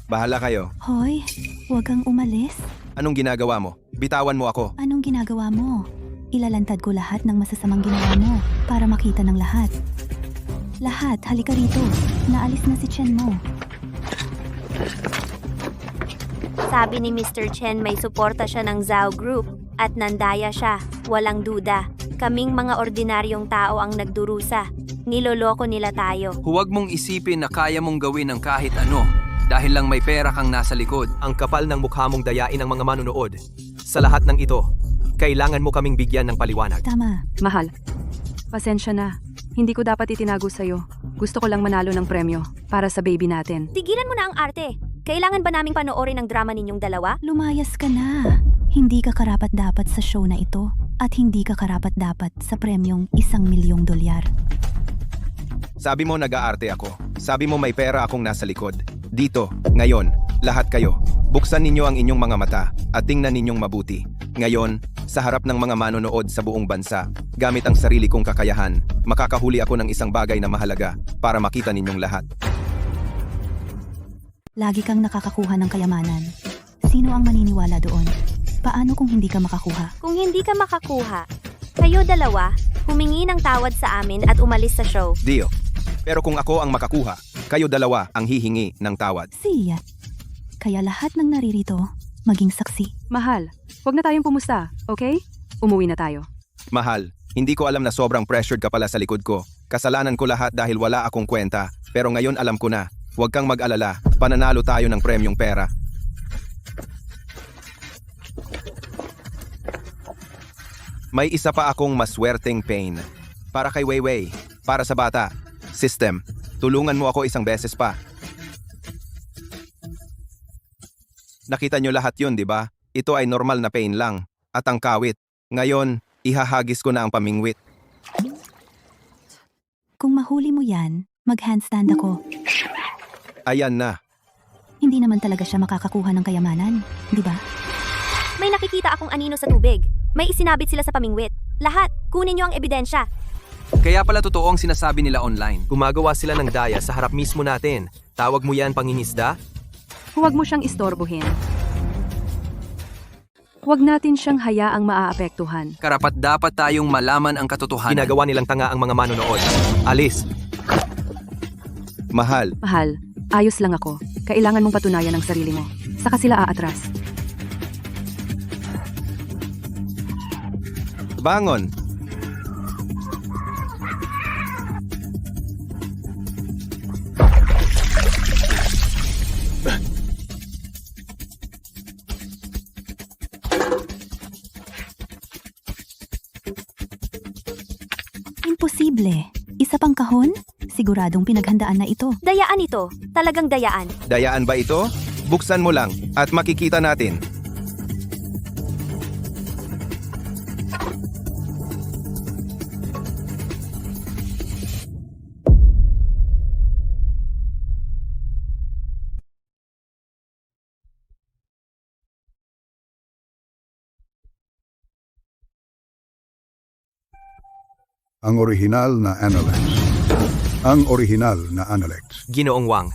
Bahala kayo. Hoy, huwag kang umalis. Anong ginagawa mo? Bitawan mo ako. Anong ginagawa mo? Ilalantad ko lahat ng masasamang ginawa mo para makita ng lahat. Lahat, halika rito. Naalis na si Chen Mo. Sabi ni Mr. Chen may suporta siya ng Zhao Group at nandaya siya. Walang duda. Kaming mga ordinaryong tao ang nagdurusa. Niloloko nila tayo. Huwag mong isipin na kaya mong gawin ang kahit ano dahil lang may pera kang nasa likod. Ang kapal ng mukha mong dayain ng mga manunood. Sa lahat ng ito, kailangan mo kaming bigyan ng paliwanag. Tama. Mahal, pasensya na. Hindi ko dapat itinago sa'yo. Gusto ko lang manalo ng premyo para sa baby natin. Tigilan mo na ang arte. Kailangan ba naming panoorin ang drama ninyong dalawa? Lumayas ka na. Hindi ka karapat-dapat sa show na ito at hindi ka karapat-dapat sa premyong $1,000,000. Sabi mo nag-aarte ako. Sabi mo may pera akong nasa likod. Dito, ngayon, lahat kayo. Buksan ninyo ang inyong mga mata at tingnan ninyong mabuti. Ngayon, sa harap ng mga manonood sa buong bansa, gamit ang sarili kong kakayahan, makakahuli ako ng isang bagay na mahalaga para makita ninyong lahat. Lagi kang nakakakuha ng kayamanan. Sino ang maniniwala doon? Paano kung hindi ka makakuha? Kung hindi ka makakuha, kayo dalawa, humingi ng tawad sa amin at umalis sa show. Deal. Pero kung ako ang makakuha, kayo dalawa ang hihingi ng tawad. Siya. Kaya lahat ng naririto, maging saksi. Mahal, huwag na tayong pumusta, okay? Umuwi na tayo. Mahal, hindi ko alam na sobrang pressured ka pala sa likod ko. Kasalanan ko lahat dahil wala akong kwenta. Pero ngayon alam ko na. Huwag kang mag-alala, pananalo tayo ng premyong pera. May isa pa akong maswerteng pain. Para kay Weiwei, para sa bata. System, tulungan mo ako isang beses pa. Nakita nyo lahat yun, di ba? Ito ay normal na pain lang. At ang kawit. Ngayon, ihahagis ko na ang pamingwit. Kung mahuli mo yan, mag-handstand ako. Ayan na. Hindi naman talaga siya makakakuha ng kayamanan, di ba? May nakikita akong anino sa tubig. May isinabit sila sa pamingwit. Lahat, kunin niyo ang ebidensya. Kaya pala totoo ang sinasabi nila online. Gumagawa sila ng daya sa harap mismo natin. Tawag mo yan pangingisda? Huwag mo siyang istorbohin. Huwag natin siyang hayaang maaapektuhan. Karapat dapat tayong malaman ang katotohanan. Ginagawa nilang tanga ang mga manonood. Alis. Mahal, Mahal, ayos lang ako. Kailangan mong patunayan ang sarili mo. Saka sila aatras. bangon. Imposible. Kahon? Siguradong pinaghandaan na ito. Dayaan ito. Talagang dayaan. Dayaan ba ito? Buksan mo lang at makikita natin. Ang orihinal na Anolex. Ang orihinal na Anolex. Ginoong Wang,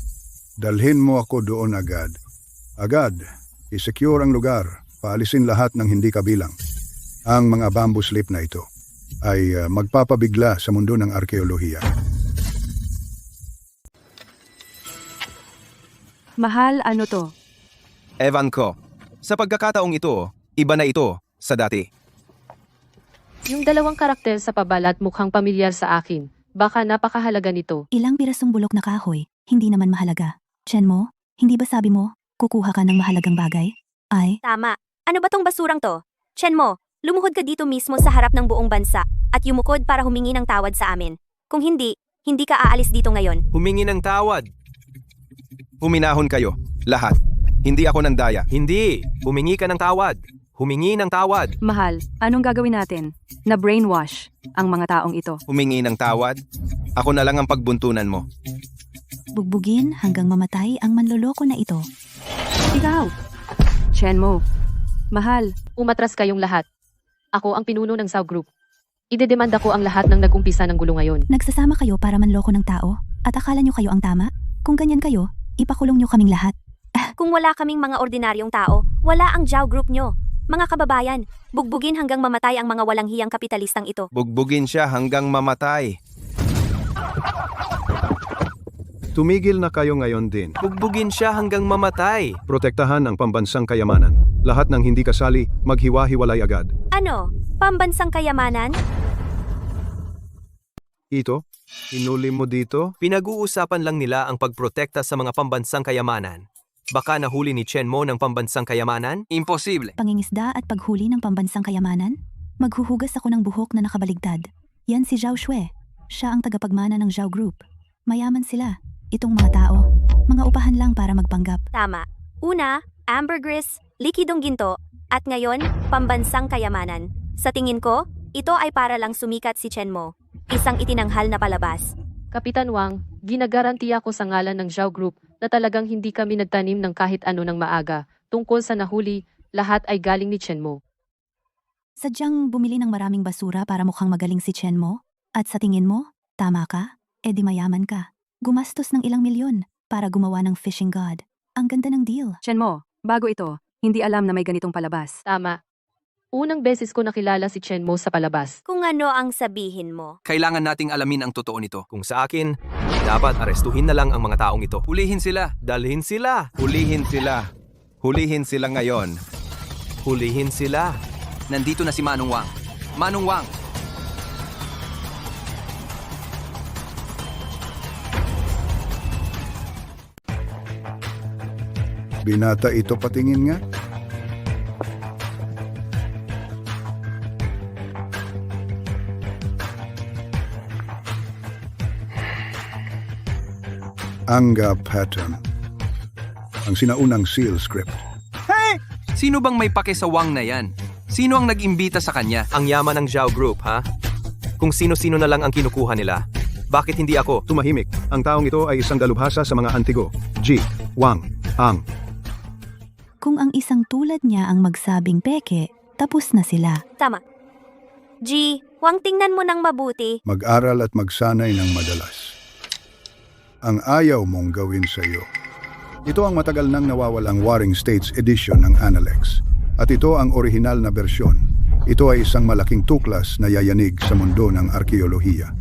Dalhin mo ako doon agad. Agad. I-secure ang lugar. Paalisin lahat ng hindi kabilang. Ang mga bamboo slip na ito ay magpapabigla sa mundo ng arkeolohiya. Mahal, ano to? Evan ko. Sa pagkakataong ito, iba na ito sa dati. Yung dalawang karakter sa pabalat mukhang pamilyar sa akin. Baka napakahalaga nito. Ilang pirasong bulok na kahoy, hindi naman mahalaga. Chen mo, hindi ba sabi mo, kukuha ka ng mahalagang bagay? Ay, Tama. Ano ba tong basurang to? Chen mo, lumuhod ka dito mismo sa harap ng buong bansa at yumukod para humingi ng tawad sa amin. Kung hindi, hindi ka aalis dito ngayon. humingi ng tawad. Huminahon kayo, lahat. Hindi ako nandaya. Hindi, humingi ka ng tawad. Humingi ng tawad. Mahal, anong gagawin natin? Na brainwash ang mga taong ito. Humingi ng tawad? Ako na lang ang pagbuntunan mo. bugbugin hanggang mamatay ang manloloko na ito. Ikaw! Chen mo. Mahal, Umatras kayong lahat. Ako ang pinuno ng Sao Group. Idedemanda ko ang lahat ng nag-umpisa ng gulo ngayon. Nagsasama kayo para manloko ng tao at akala nyo kayo ang tama? Kung ganyan kayo, ipakulong nyo kaming lahat. Kung wala kaming mga ordinaryong tao, wala ang Zhao Group nyo. Mga kababayan, bugbugin hanggang mamatay ang mga walang hiyang kapitalistang ito. Bugbugin siya hanggang mamatay. Tumigil na kayo ngayon din. Bugbugin siya hanggang mamatay. Protektahan ang pambansang kayamanan. Lahat ng hindi kasali, maghiwa-hiwalay agad. Ano? Pambansang kayamanan? Ito, inuli mo dito? Pinag-uusapan lang nila ang pagprotekta sa mga pambansang kayamanan. Baka nahuli ni Chen Mo ng pambansang kayamanan? Imposible. Pangingisda at paghuli ng pambansang kayamanan? Maghuhugas ako ng buhok na nakabaligtad. Yan si Zhao Shui. Siya ang tagapagmana ng Zhao Group. Mayaman sila. Itong mga tao. Mga upahan lang para magpanggap. Tama. Una, ambergris, likidong ginto, at ngayon, pambansang kayamanan. Sa tingin ko, ito ay para lang sumikat si Chen Mo. Isang itinanghal na palabas. Kapitan Wang, ginagarantiya ko sa ngalan ng Zhao Group na talagang hindi kami nagtanim ng kahit ano ng maaga. Tungkol sa nahuli, lahat ay galing ni Chen Mo. Sadyang bumili ng maraming basura para mukhang magaling si Chen mo? At sa tingin mo, tama ka? E di mayaman ka. Gumastos ng ilang milyon para gumawa ng fishing god. Ang ganda ng deal. Chen mo, bago ito, hindi alam na may ganitong palabas. Tama. Unang beses ko nakilala si Chen Mo sa palabas. Kung ano ang sabihin mo. Kailangan nating alamin ang totoo nito. Kung sa akin, dapat arestuhin na lang ang mga taong ito. Hulihin sila. Dalhin sila. Hulihin sila. Hulihin sila ngayon. Hulihin sila. Nandito na si Manong Wang. Manong Wang! Binata ito patingin nga. Anga pattern. Ang sinaunang seal script. Sino bang may pake sa Wang na yan? Sino ang nag-imbita sa kanya? Ang yaman ng Zhao Group, ha? Kung sino-sino na lang ang kinukuha nila. Bakit hindi ako? Tumahimik. Ang taong ito ay isang dalubhasa sa mga antigo. G. Wang. Ang. Kung ang isang tulad niya ang magsabing peke, tapos na sila. Tama. G, Wang, tingnan mo ng mabuti. Mag-aral at magsanay ng madalas. Ang ayaw mong gawin sa iyo. Ito ang matagal nang nawawalang Warring States edition ng Anolex. At ito ang orihinal na bersyon. Ito ay isang malaking tuklas na yayanig sa mundo ng arkeolohiya.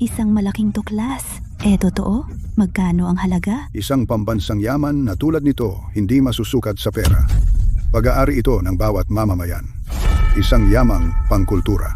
Isang malaking tuklas. Totoo? Magkano ang halaga? Isang pambansang yaman na tulad nito hindi masusukat sa pera. Pag-aari ito ng bawat mamamayan. Isang yamang pangkultura.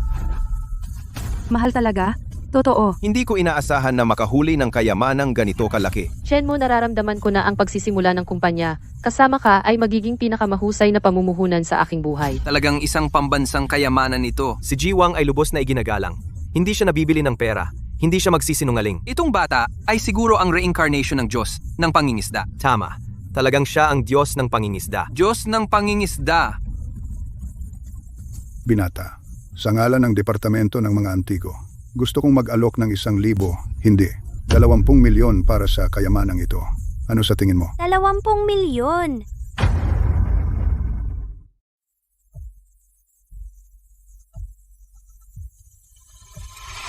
Mahal talaga? Totoo. Hindi ko inaasahan na makahuli ng kayamanang ganito kalaki. Chen Mo, nararamdaman ko na ang pagsisimula ng kumpanya. Kasama ka ay magiging pinakamahusay na pamumuhunan sa aking buhay. Talagang isang pambansang kayamanan ito. Si Ji Wang ay lubos na iginagalang. Hindi siya nabibili ng pera. Hindi siya magsisinungaling. Itong bata ay siguro ang reincarnation ng Diyos ng pangingisda. Tama. Talagang siya ang Diyos ng pangingisda. Diyos ng pangingisda. Binata, sa ngalan ng Departamento ng mga Antigo, gusto kong mag-alok ng 1,000, hindi, 20 milyon para sa kayamanang ito. Ano sa tingin mo? 20 milyon.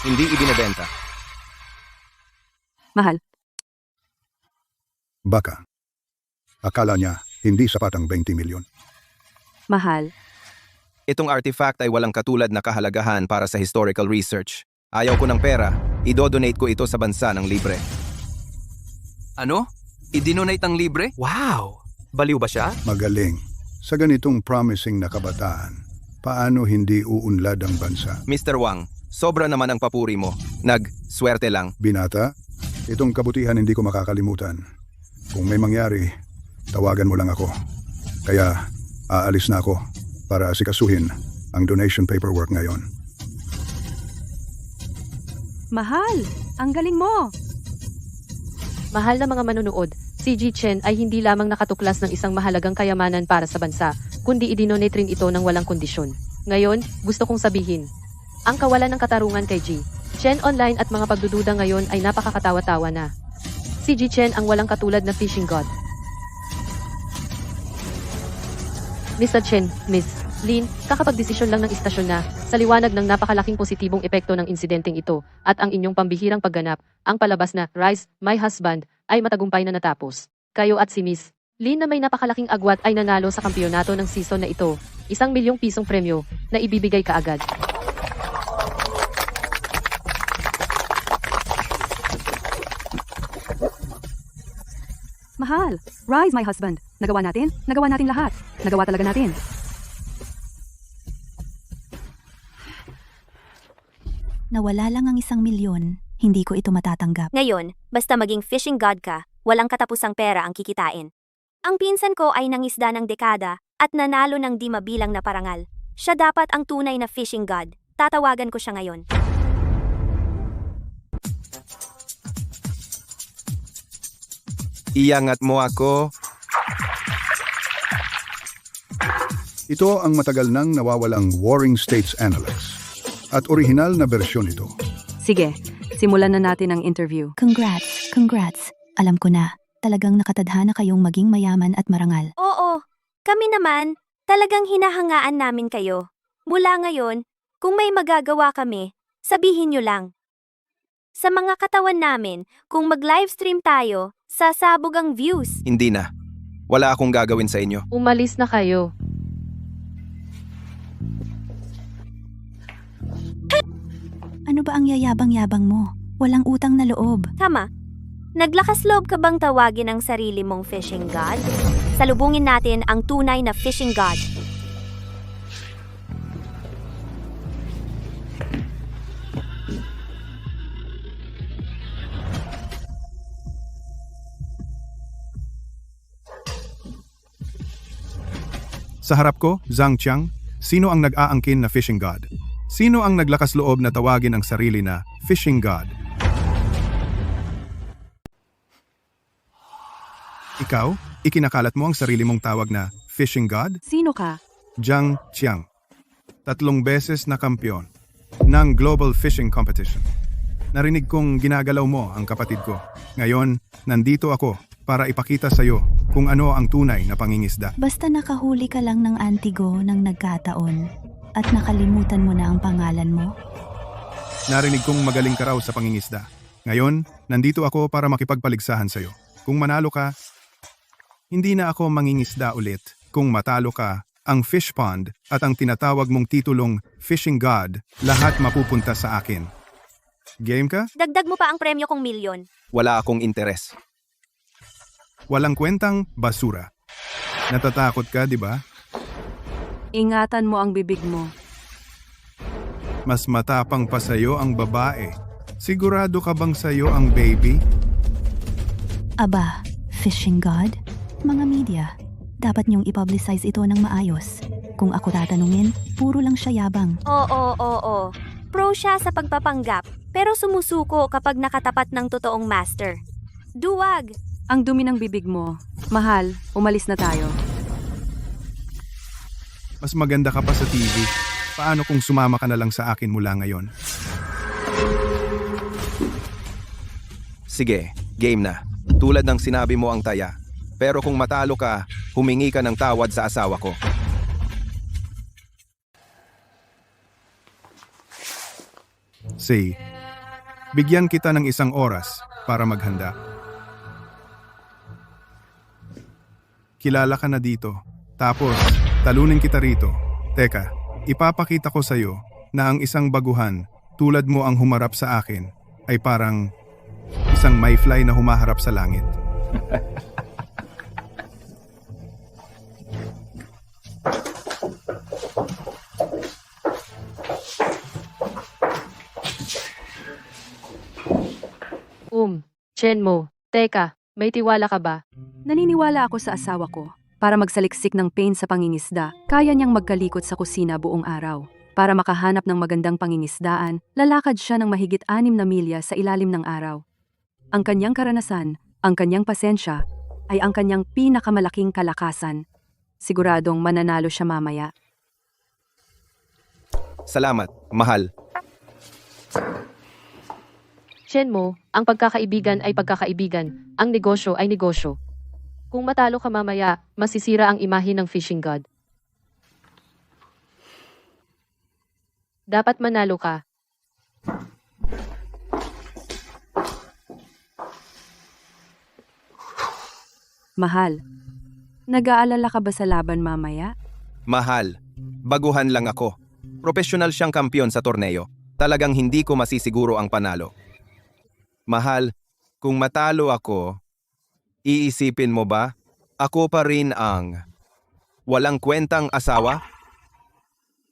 Hindi ibinebenta. Mahal, Baka. Akala niya, hindi sapat ang 20 milyon. mahal. Itong artifact ay walang katulad na kahalagahan para sa historical research. Ayaw ko ng pera, idodonate ko ito sa bansa ng libre. Ano? Idinonate ang libre? Wow! Baliw ba siya? Magaling. Sa ganitong promising na kabataan, paano hindi uunlad ang bansa? Mr. Wang, sobra naman ang papuri mo. Swerte lang. Binata, itong kabutihan hindi ko makakalimutan. Kung may mangyari, tawagan mo lang ako. Kaya, aalis na ako para asikasuhin ang donation paperwork ngayon. Mahal, ang galing mo. Mahal na mga manunood, si Ji Chen ay hindi lamang nakatuklas ng isang mahalagang kayamanan para sa bansa, kundi idinonate rin ito ng walang kondisyon. Ngayon, gusto kong sabihin, ang kawalan ng katarungan kay Ji Chen online at mga pagdududa ngayon ay napakakatawa-tawa na. Si Ji Chen ang walang katulad na fishing god. Mr. Chen, Miss Lin, kakapagdesisyon lang ng istasyon na, sa liwanag ng napakalaking positibong epekto ng insidenteng ito, at ang inyong pambihirang pagganap, ang palabas na Rise, My Husband, ay matagumpay na natapos. Kayo at si Miss Lin na may napakalaking agwat ay nanalo sa kampiyonato ng season na ito, 1 milyong pisong premyo, na ibibigay kaagad. Mahal, Rise My Husband. Nagawa natin? Nagawa natin lahat. Nagawa talaga natin. Nawala lang ang 1 milyon, hindi ko ito matatanggap. Ngayon, basta maging fishing god ka, walang katapusang pera ang kikitain. Ang pinsan ko ay nangisda ng dekada at nanalo ng di mabilang na parangal. Siya dapat ang tunay na fishing god. Tatawagan ko siya ngayon. Iangat mo ako. Ito ang matagal nang nawawalang Warring States Analyst. At orihinal na bersyon ito. Sige, simulan na natin ang interview. Congrats. Alam ko na, talagang nakatadhana kayong maging mayaman at marangal. Oo, kami naman, talagang hinahangaan namin kayo. Mula ngayon, kung may magagawa kami, sabihin nyo lang. Sa mga katawan namin, kung mag-livestream tayo, sasabog ang views. Hindi na. Wala akong gagawin sa inyo. Umalis na kayo. Ano ba ang yayabang-yabang mo? Walang utang na loob. Tama. Naglakas loob ka bang tawagin ang sarili mong fishing god? Salubungin natin ang tunay na fishing god. Sa harap ko, Zhang Qiang, sino ang nag-aangkin na fishing god? Sino ang naglakas loob na tawagin ang sarili na fishing god? Ikaw, ikinakalat mo ang sarili mong tawag na fishing god? Sino ka? Zhang Qiang, 3 beses na kampiyon ng Global Fishing Competition. Narinig kong ginagalaw mo ang kapatid ko. Ngayon, nandito ako para ipakita sa iyo kung ano ang tunay na pangingisda. Basta nakahuli ka lang ng Antigo ng nagkataon at nakalimutan mo na ang pangalan mo. Narinig kong magaling ka raw sa pangingisda. Ngayon, nandito ako para makipagpaligsahan sa iyo. Kung manalo ka, hindi na ako mangingisda ulit. Kung matalo ka, ang fish pond at ang tinatawag mong titulong fishing god, lahat mapupunta sa akin. Game ka? Dagdag mo pa ang premyo kong milyon. Wala akong interes. Walang kwentang basura. Natatakot ka, di ba? Ingatan mo ang bibig mo. Mas matapang pa sa'yo ang babae. Sigurado ka bang sa'yo ang baby? Aba, fishing god? Mga media, dapat niyong i-publicize ito ng maayos. Kung ako tatanungin, puro lang siya yabang. Oo. Pro siya sa pagpapanggap, pero sumusuko kapag nakatapat ng totoong master. Duwag! Ang dumi ng bibig mo. Mahal, umalis na tayo. Mas maganda ka pa sa TV. Paano kung sumama ka na lang sa akin mula ngayon? Sige, game na. Tulad ng sinabi mo ang taya. Pero kung matalo ka, humingi ka ng tawad sa asawa ko. Say, bigyan kita ng isang oras para maghanda. Kilala ka na dito. Tapos, talunin kita rito. Teka, ipapakita ko sa'yo na ang isang baguhan, tulad mo ang humarap sa akin, ay parang isang mayfly na humaharap sa langit. Chenmo, teka, may tiwala ka ba? Naniniwala ako sa asawa ko. Para magsaliksik ng pain sa pangingisda, kaya niyang magkalikot sa kusina buong araw. Para makahanap ng magandang pangingisdaan, lalakad siya ng mahigit 6 na milya sa ilalim ng araw. Ang kanyang karanasan, ang kanyang pasensya, ay ang kanyang pinakamalaking kalakasan. Siguradong mananalo siya mamaya. Salamat, mahal. Chenmo, ang pagkakaibigan ay pagkakaibigan, ang negosyo ay negosyo. Kung matalo ka mamaya, masisira ang imahe ng fishing god. Dapat manalo ka. Mahal, nag-aalala ka ba sa laban mamaya? Mahal, baguhan lang ako. Profesional siyang kampiyon sa torneo. Talagang hindi ko masisiguro ang panalo. Mahal, kung matalo ako, iisipin mo ba, ako pa rin ang walang kwentang asawa?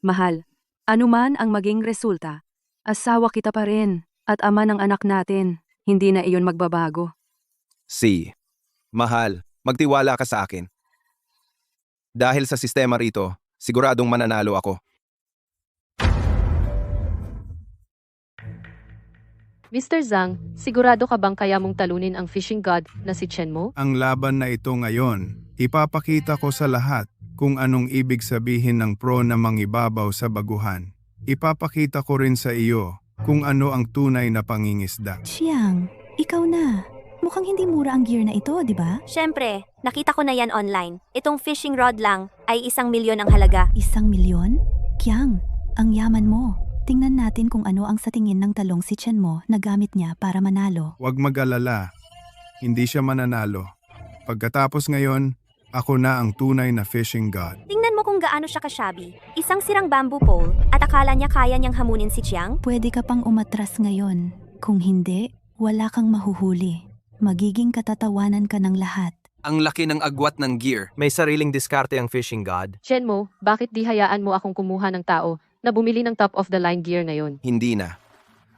Mahal, anuman ang maging resulta, asawa kita pa rin at ama ng anak natin. Hindi na iyon magbabago. Mahal, magtiwala ka sa akin. Dahil sa sistema rito, siguradong mananalo ako. Mr. Zhang, sigurado ka bang kaya mong talunin ang fishing god na si Chenmo? Ang laban na ito ngayon, ipapakita ko sa lahat kung anong ibig sabihin ng pro na mangibabaw sa baguhan. Ipapakita ko rin sa iyo kung ano ang tunay na pangingisda. Chiang, ikaw na. Mukhang hindi mura ang gear na ito, di ba? Syempre, nakita ko na yan online. Itong fishing rod lang ay 1 milyon ang halaga. 1 milyon? Kiang, ang yaman mo. Tingnan natin kung ano ang sa tingin ng talong si Chenmo na gamit niya para manalo. Huwag mag-alala, hindi siya mananalo. Pagkatapos ngayon, ako na ang tunay na fishing god. Tingnan mo kung gaano siya kasyabi. Isang sirang bamboo pole at akala niya kaya niyang hamunin si Chiang? Pwede ka pang umatras ngayon. Kung hindi, wala kang mahuhuli. Magiging katatawanan ka ng lahat. Ang laki ng agwat ng gear. May sariling diskarte ang fishing god. Chenmo, bakit di hayaan mo akong kumuha ng tao na bumili ng top-of-the-line gear na yon? Hindi na.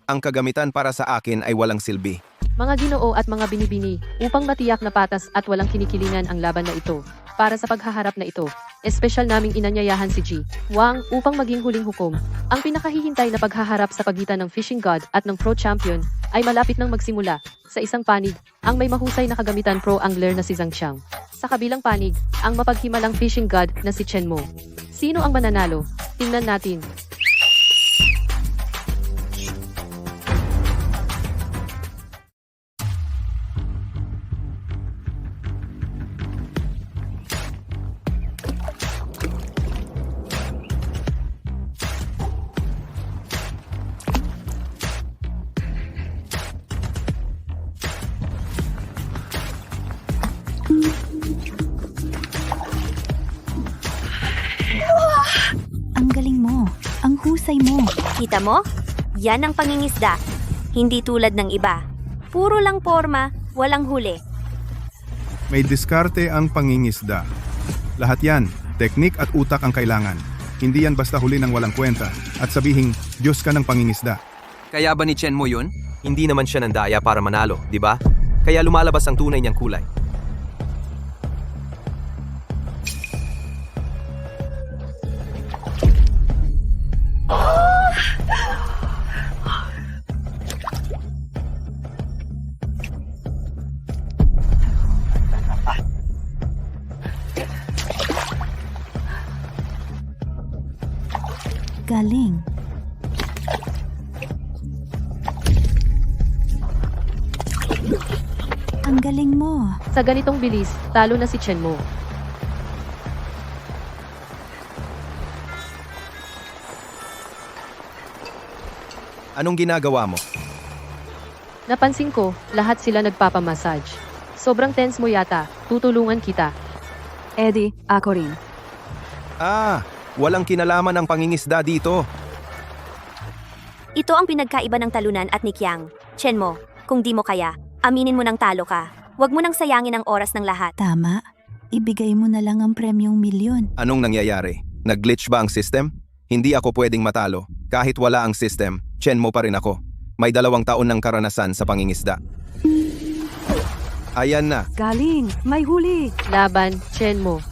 Ang kagamitan para sa akin ay walang silbi. Mga ginoo at mga binibini, upang matiyak na patas at walang kinikilingan ang laban na ito. Para sa paghaharap na ito, espesyal naming inanyayahan si G. Wang upang maging huling hukom. Ang pinakahihintay na paghaharap sa pagitan ng fishing god at ng pro champion ay malapit nang magsimula. Sa isang panig, ang may mahusay na kagamitan pro angler na si Zhang Qiang. Sa kabilang panig, ang mapaghimalang fishing god na si Chenmo. Sino ang mananalo? Tingnan natin. Ang galing mo. Ang husay mo. Kita mo? Yan ang pangingisda. Hindi tulad ng iba. Puro lang forma, walang huli. May diskarte ang pangingisda. Lahat yan, teknik at utak ang kailangan. Hindi yan basta huli ng walang kwenta at sabihing, Diyos ka ng pangingisda. Kaya ba ni Chenmo yun? Hindi naman siya nandaya para manalo, di ba? Kaya lumalabas ang tunay niyang kulay. Galing. Ang galing mo. Sa ganitong bilis, talo na si Chen Mo. Anong ginagawa mo? Napansin ko, lahat sila nagpapamassage. Sobrang tense mo yata, tutulungan kita. Eddie, ako rin. Walang kinalaman ang pangingisda dito. Ito ang pinagkaiba ng talunan at ni Qiang. Chen Mo, kung di mo kaya, aminin mo ng talo ka. Huwag mo nang sayangin ang oras ng lahat. Tama. Ibigay mo na lang ang premyong milyon. Anong nangyayari? Nag-glitch ba ang system? Hindi ako pwedeng matalo. Kahit wala ang system, Chen Mo pa rin ako. May 2 taon ng karanasan sa pangingisda. Ayan na. Galing! May huli! Laban, Chen Mo.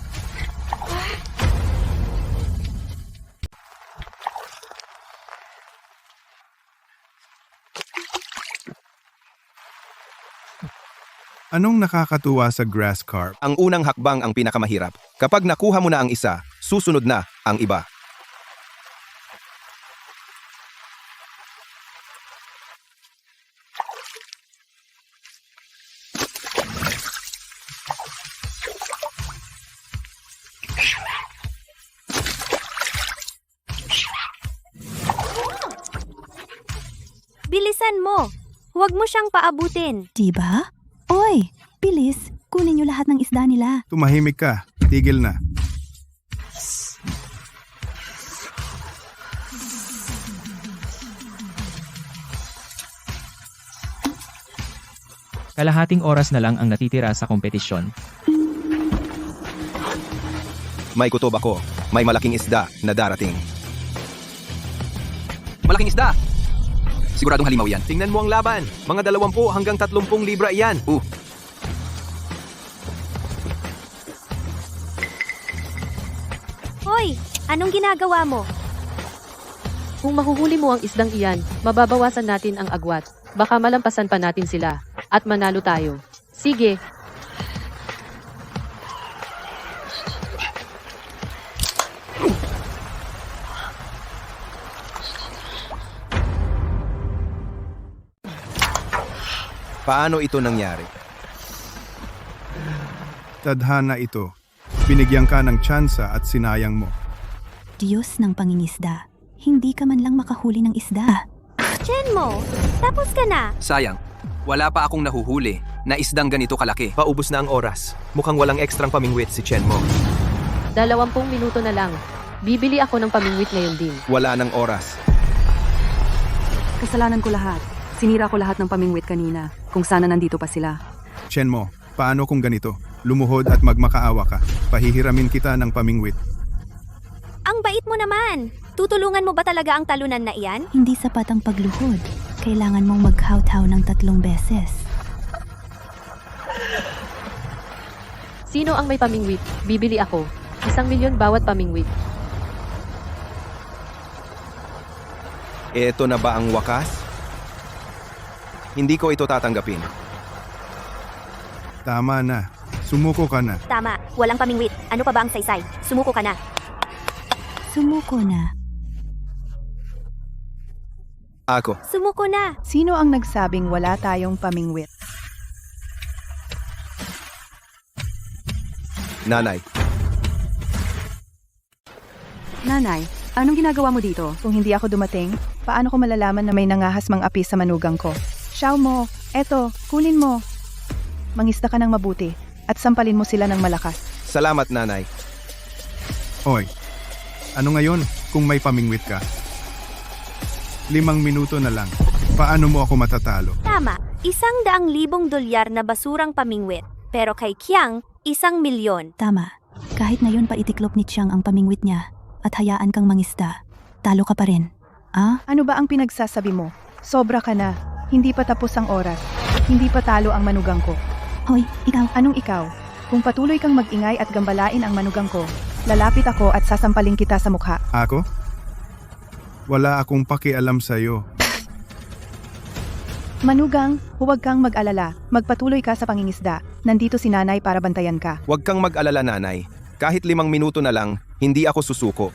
Anong nakakatuwa sa grass carp? Ang unang hakbang ang pinakamahirap. Kapag nakuha mo na ang isa, susunod na ang iba. Bilisan mo! Huwag mo siyang paabutin. Diba? Oy, bilis. Kunin niyo lahat ng isda nila. Tumahimik ka. Tigil na. Kalahating oras na lang ang natitira sa kompetisyon. May kutob ako. May malaking isda na darating. Malaking isda! Siguradong halimaw yan. Tingnan mo ang laban. Mga 20 hanggang 30 libra iyan. Hoy, anong ginagawa mo? Kung mahuhuli mo ang isdang iyan, mababawasan natin ang agwat. Baka malampasan pa natin sila. At manalo tayo. Sige. Paano ito nangyari? Tadhana ito. Binigyan ka ng tsansa at sinayang mo. Diyos ng pangingisda. Hindi ka man lang makahuli ng isda. Chen Mo, tapos ka na. Sayang. Wala pa akong nahuhuli na isdang ganito kalaki. Paubos na ang oras. Mukhang walang ekstrang pamingwit si Chen Mo. 20 minuto na lang. Bibili ako ng pamingwit ngayon din. Wala ng oras. Kasalanan ko lahat. Sinira ko lahat ng pamingwit kanina. Kung sana nandito pa sila. Chen Mo, paano kung ganito? Lumuhod at magmakaawa ka. Pahihiramin kita ng pamingwit. Ang bait mo naman. Tutulungan mo ba talaga ang talunan na iyan? Hindi sapat ang pagluhod. Kailangan mong maghawtaw ng 3 beses. Sino ang may pamingwit? Bibili ako. 1 milyon bawat pamingwit. Ito na ba ang wakas? Hindi ko ito tatanggapin. Tama na. Sumuko ka na. Tama, walang pamingwit. Ano pa ba ang saysay? Sumuko ka na. Sumuko na. Ako. Sumuko na. Sino ang nagsabing wala tayong pamingwit? Nanay. Nanay, anong ginagawa mo dito? Kung hindi ako dumating, paano ko malalaman na may nangahasmang api sa manugang ko? Xiao Mo, eto, kunin mo. Mangista ka ng mabuti at sampalin mo sila ng malakas. Salamat, nanay. Hoy, ano ngayon kung may pamingwit ka? 5 minuto na lang. Paano mo ako matatalo? Tama, $100,000 na basurang pamingwit. Pero kay Qiang, 1 milyon. Tama. Kahit ngayon pa itiklop ni Qiang ang pamingwit niya at hayaan kang mangista, talo ka pa rin. Ano ba ang pinagsasabi mo? Sobra ka na. Hindi pa tapos ang oras. Hindi pa talo ang manugang ko. Hoy, ikaw. Anong ikaw? Kung patuloy kang mag-ingay at gambalain ang manugang ko, lalapit ako at sasampalin kita sa mukha. Ako? Wala akong pakialam sa'yo. Manugang, huwag kang mag-alala. Magpatuloy ka sa pangingisda. Nandito si nanay para bantayan ka. Huwag kang mag-alala, nanay. Kahit 5 minuto na lang, hindi ako susuko.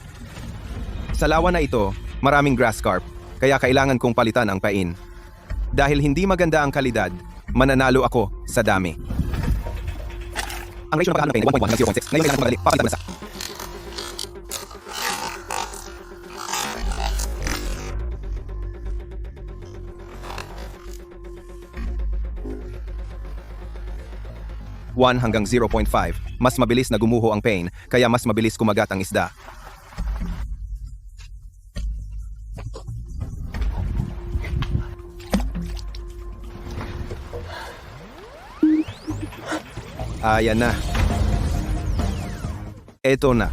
Sa lawa na ito, maraming grass carp, kaya kailangan kong palitan ang pain. Dahil hindi maganda ang kalidad, mananalo ako sa dami. Ang ratio ng pagkakalo ng pain ay 1.1 hanggang 0.6. Ngayon kailangan kong magali, papalitan bansa. Hanggang 0.5, mas mabilis na gumuho ang pain, kaya mas mabilis kumagat ang isda. Ayan na. Eto na.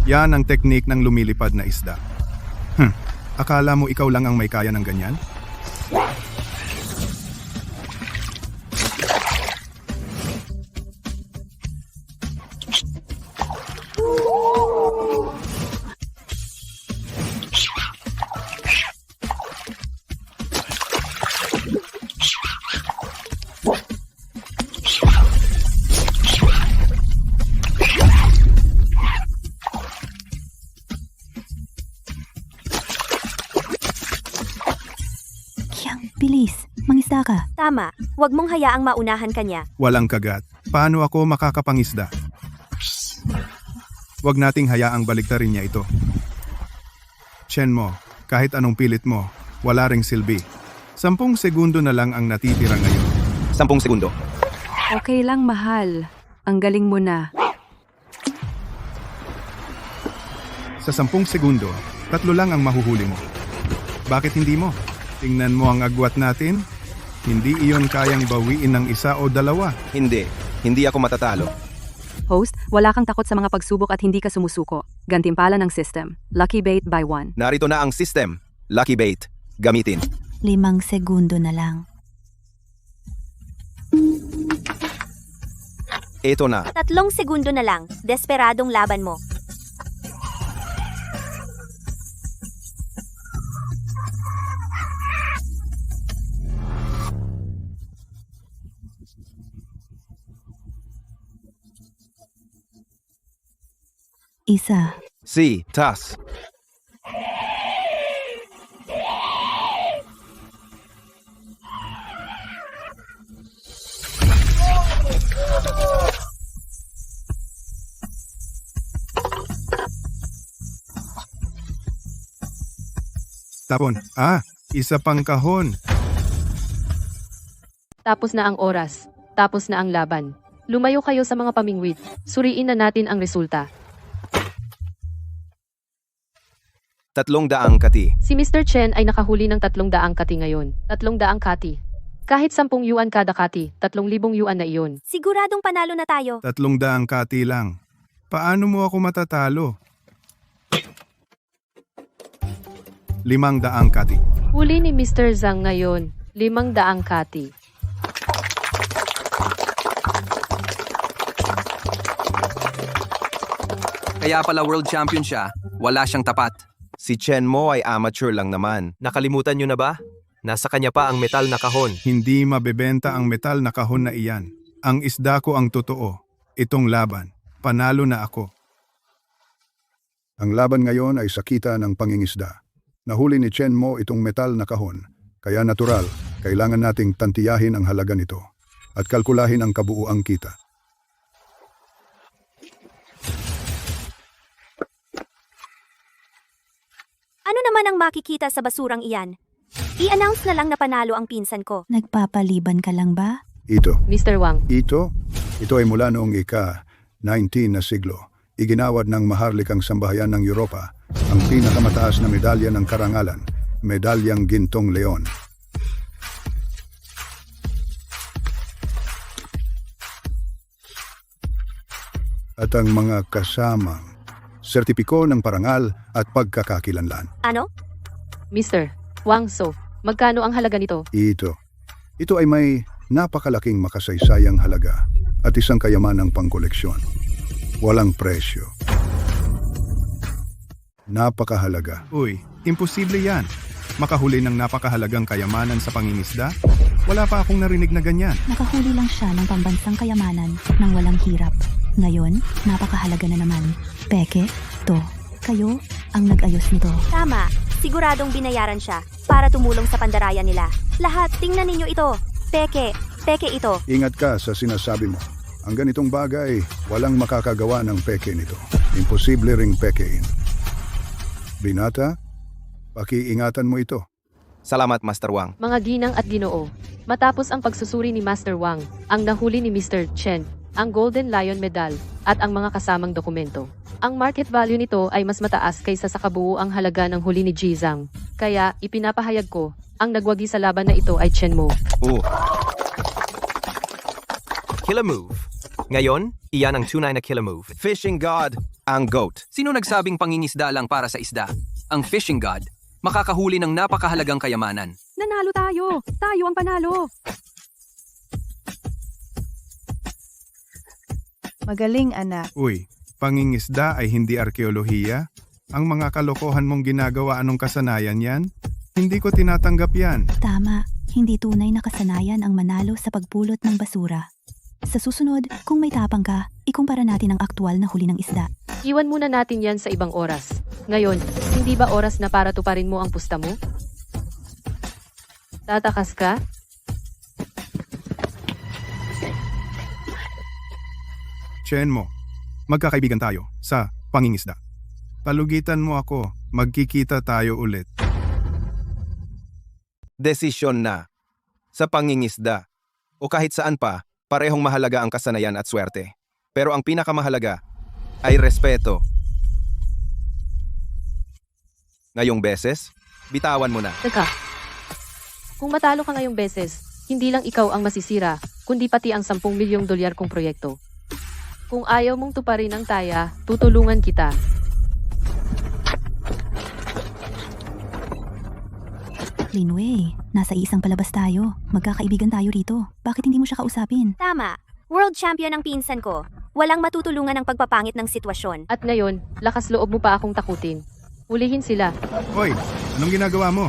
Yan ang teknik ng lumilipad na isda. Akala mo ikaw lang ang may kaya ng ganyan? Bilis, mangisda ka. Tama, huwag mong hayaang maunahan kanya. Walang kagat. Paano ako makakapangisda? Huwag nating hayaang baliktarin niya ito. Chen mo, kahit anong pilit mo, wala ring silbi. 10 segundo na lang ang natitira ngayon. 10 segundo. Okay lang, mahal. Ang galing mo na. Sa 10 segundo, 3 lang ang mahuhuli mo. Bakit hindi mo? Tingnan mo ang agwat natin. Hindi iyon kayang bawiin ng 1 o 2. Hindi ako matatalo. Host, wala kang takot sa mga pagsubok at hindi ka sumusuko. Gantimpala ng system. Lucky bait by 1. Narito na ang system. Lucky bait. Gamitin. 5 segundo na lang. Ito na. 3 segundo na lang. Desperadong laban mo. Isa. Si, tas. Tapon. Isa pang kahon. Tapos na ang oras. Tapos na ang laban. Lumayo kayo sa mga pamingwit. Suriin na natin ang resulta. 300 kati. Si Mr. Chen ay nakahuli ng 300 kati ngayon. 300 kati. Kahit 10 yuan kada kati, 3,000 yuan na iyon. Siguradong panalo na tayo. 300 kati lang. Paano mo ako matatalo? 500 kati. Huli ni Mr. Zhang ngayon, 500 kati. Kaya pala world champion siya, wala siyang tapat. Si Chen Mo ay amateur lang naman. Nakalimutan nyo na ba? Nasa kanya pa ang metal na kahon. Hindi mabebenta ang metal na kahon na iyan. Ang isda ko ang totoo. Itong laban. Panalo na ako. Ang laban ngayon ay sakita ng pangingisda. Nahuli ni Chen Mo itong metal na kahon. Kaya natural, kailangan nating tantiyahin ang halaga nito at kalkulahin ang kabuuang kita. Ano naman ang makikita sa basurang iyan? I-announce na lang na panalo ang pinsan ko. Nagpapaliban ka lang ba? Ito. Mr. Wang. Ito ay mula noong ika-19 na siglo. Iginawad ng maharlikang sambahayan ng Europa ang pinakamataas na medalya ng karangalan, Medalyang Gintong Leon. At ang mga kasamang sertipiko ng parangal at pagkakakilanlan. Ano? Mr. Wang So, magkano ang halaga nito? Ito ay may napakalaking makasaysayang halaga at isang kayamanang pangkoleksyon. Walang presyo. Napakahalaga. Uy, imposible yan. Makahuli ng napakahalagang kayamanan sa pangingisda? Wala pa akong narinig na ganyan. Nakahuli lang siya ng pambansang kayamanan ng walang hirap. Ngayon, napakahalaga na naman. Peke, to. Kayo ang nag-ayos nito. Tama, siguradong binayaran siya para tumulong sa pandaraya nila. Lahat, tingnan ninyo ito. Peke ito. Ingat ka sa sinasabi mo. Ang ganitong bagay, walang makakagawa ng peke nito. Imposible ring pekein. Binata, pakiingatan mo ito. Salamat, Master Wang. Mga ginang at ginoo, matapos ang pagsusuri ni Master Wang, ang nahuli ni Mr. Chen, ang Golden Lion Medal, at ang mga kasamang dokumento. Ang market value nito ay mas mataas kaysa sa kabuuang halaga ng huli ni Jizang. Kaya, ipinapahayag ko, ang nagwagi sa laban na ito ay Chen Mo. Killer move. Ngayon, iyan ang tunay na killer move. Fishing God, ang GOAT. Sino nagsabing pangingisda lang para sa isda? Ang fishing god, makakahuli ng napakahalagang kayamanan. Nanalo tayo! Tayo ang panalo! Magaling anak. Uy, pangingisda ay hindi arkeolohiya? Ang mga kalokohan mong ginagawa, anong kasanayan yan? Hindi ko tinatanggap yan. Tama, hindi tunay na kasanayan ang manalo sa pagpulot ng basura. Sa susunod, kung may tapang ka, ikumpara natin ang aktual na huli ng isda. Iwan muna natin yan sa ibang oras. Ngayon, hindi ba oras na para tuparin mo ang pusta mo? Tatakas ka? Chen mo, magkakaibigan tayo sa pangingisda. Palugitan mo ako, magkikita tayo ulit. Desisyon na. Sa pangingisda, o kahit saan pa, parehong mahalaga ang kasanayan at swerte. Pero ang pinakamahalaga ay respeto. Ngayong beses, bitawan mo na. Teka. Kung matalo ka ngayong beses, hindi lang ikaw ang masisira, kundi pati ang 10 milyong dolyar kong proyekto. Kung ayaw mong tuparin ang taya, tutulungan kita. Lin Wei, nasa isang palabas tayo. Magkakaibigan tayo rito. Bakit hindi mo siya kausapin? Tama, world champion ang pinsan ko. Walang matutulungan ang pagpapangit ng sitwasyon. At ngayon, lakas loob mo pa akong takutin. Ulihin sila. Hoy, anong ginagawa mo?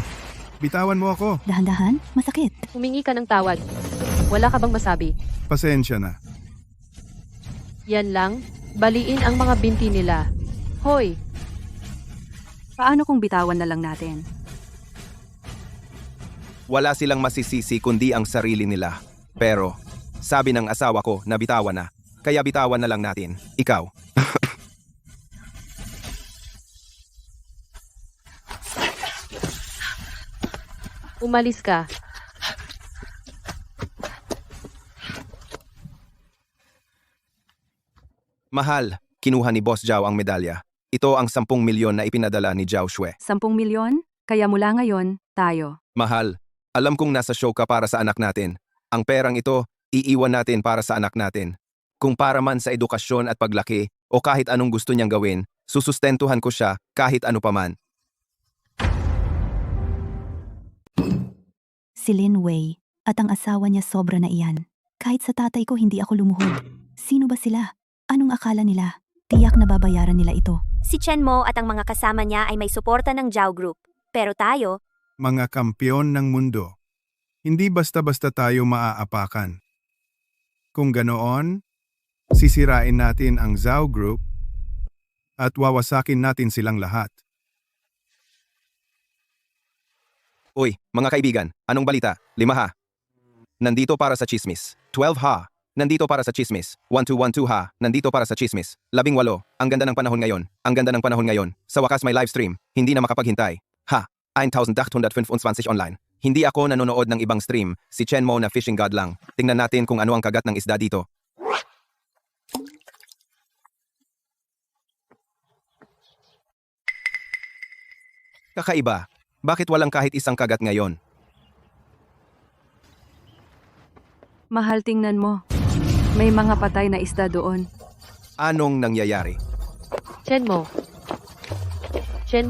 Bitawan mo ako. Dahan-dahan, masakit. Humingi ka ng tawad. Wala ka bang masabi? Pasensya na. Yan lang, baliin ang mga binti nila. Hoy, Paano kung bitawan na lang natin? Wala silang masisisi kundi ang sarili nila. Pero, sabi ng asawa ko na bitawan na. Kaya bitawan na lang natin. Ikaw. umalis ka. Mahal, kinuha ni Boss Zhao ang medalya. Ito ang 10 milyon na ipinadala ni Zhao Shui. 10 milyon? Kaya mula ngayon, tayo. Mahal, alam kong nasa show ka para sa anak natin. Ang perang ito, iiwan natin para sa anak natin. Kung para man sa edukasyon at paglaki, o kahit anong gusto niyang gawin, susustentuhan ko siya kahit ano paman. Si Lin Wei at ang asawa niya sobra na iyan. Kahit sa tatay ko hindi ako lumuhod. Sino ba sila? Anong akala nila? Tiyak na babayaran nila ito. Si Chen Mo at ang mga kasama niya ay may suporta ng Zhao Group. Pero tayo, Mga kampiyon ng mundo. Hindi basta-basta tayo maaapakan. Kung ganoon, sisirain natin ang Zhao Group at wawasakin natin silang lahat. Uy, mga kaibigan, anong balita? 5 ha. Nandito para sa chismis. 12 ha. Nandito para sa chismis. 1212 ha. Nandito para sa chismis. 18. Ang ganda ng panahon ngayon. Ang ganda ng panahon ngayon. Sa wakas may livestream. Hindi na makapaghintay. Ha. 1825 online. Hindi ako nanonood ng ibang stream. Si Chen Mo na fishing god lang. Tingnan natin kung ano ang kagat ng isda dito. Kakaiba. Bakit walang kahit isang kagat ngayon? Mahal, tingnan mo. May mga patay na isda doon. Anong nangyayari? Chen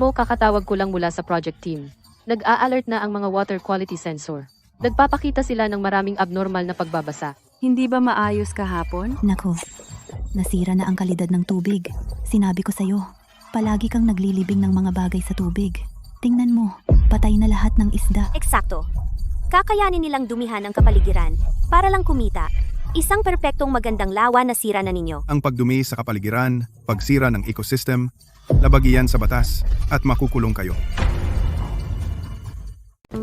Mo, kakatawag ko lang mula sa project team. Nag-a-alert na ang mga water quality sensor. Nagpapakita sila ng maraming abnormal na pagbabasa. Hindi ba maayos kahapon? Naku, nasira na ang kalidad ng tubig. Sinabi ko sa'yo, palagi kang naglilibing ng mga bagay sa tubig. Tingnan mo, patay na lahat ng isda. Eksakto. Kakayanin nilang dumihan ang kapaligiran para lang kumita. Isang perpektong magandang lawa na sira na ninyo. Ang pagdumi sa kapaligiran, pagsira ng ecosystem, labagian sa batas, at makukulong kayo.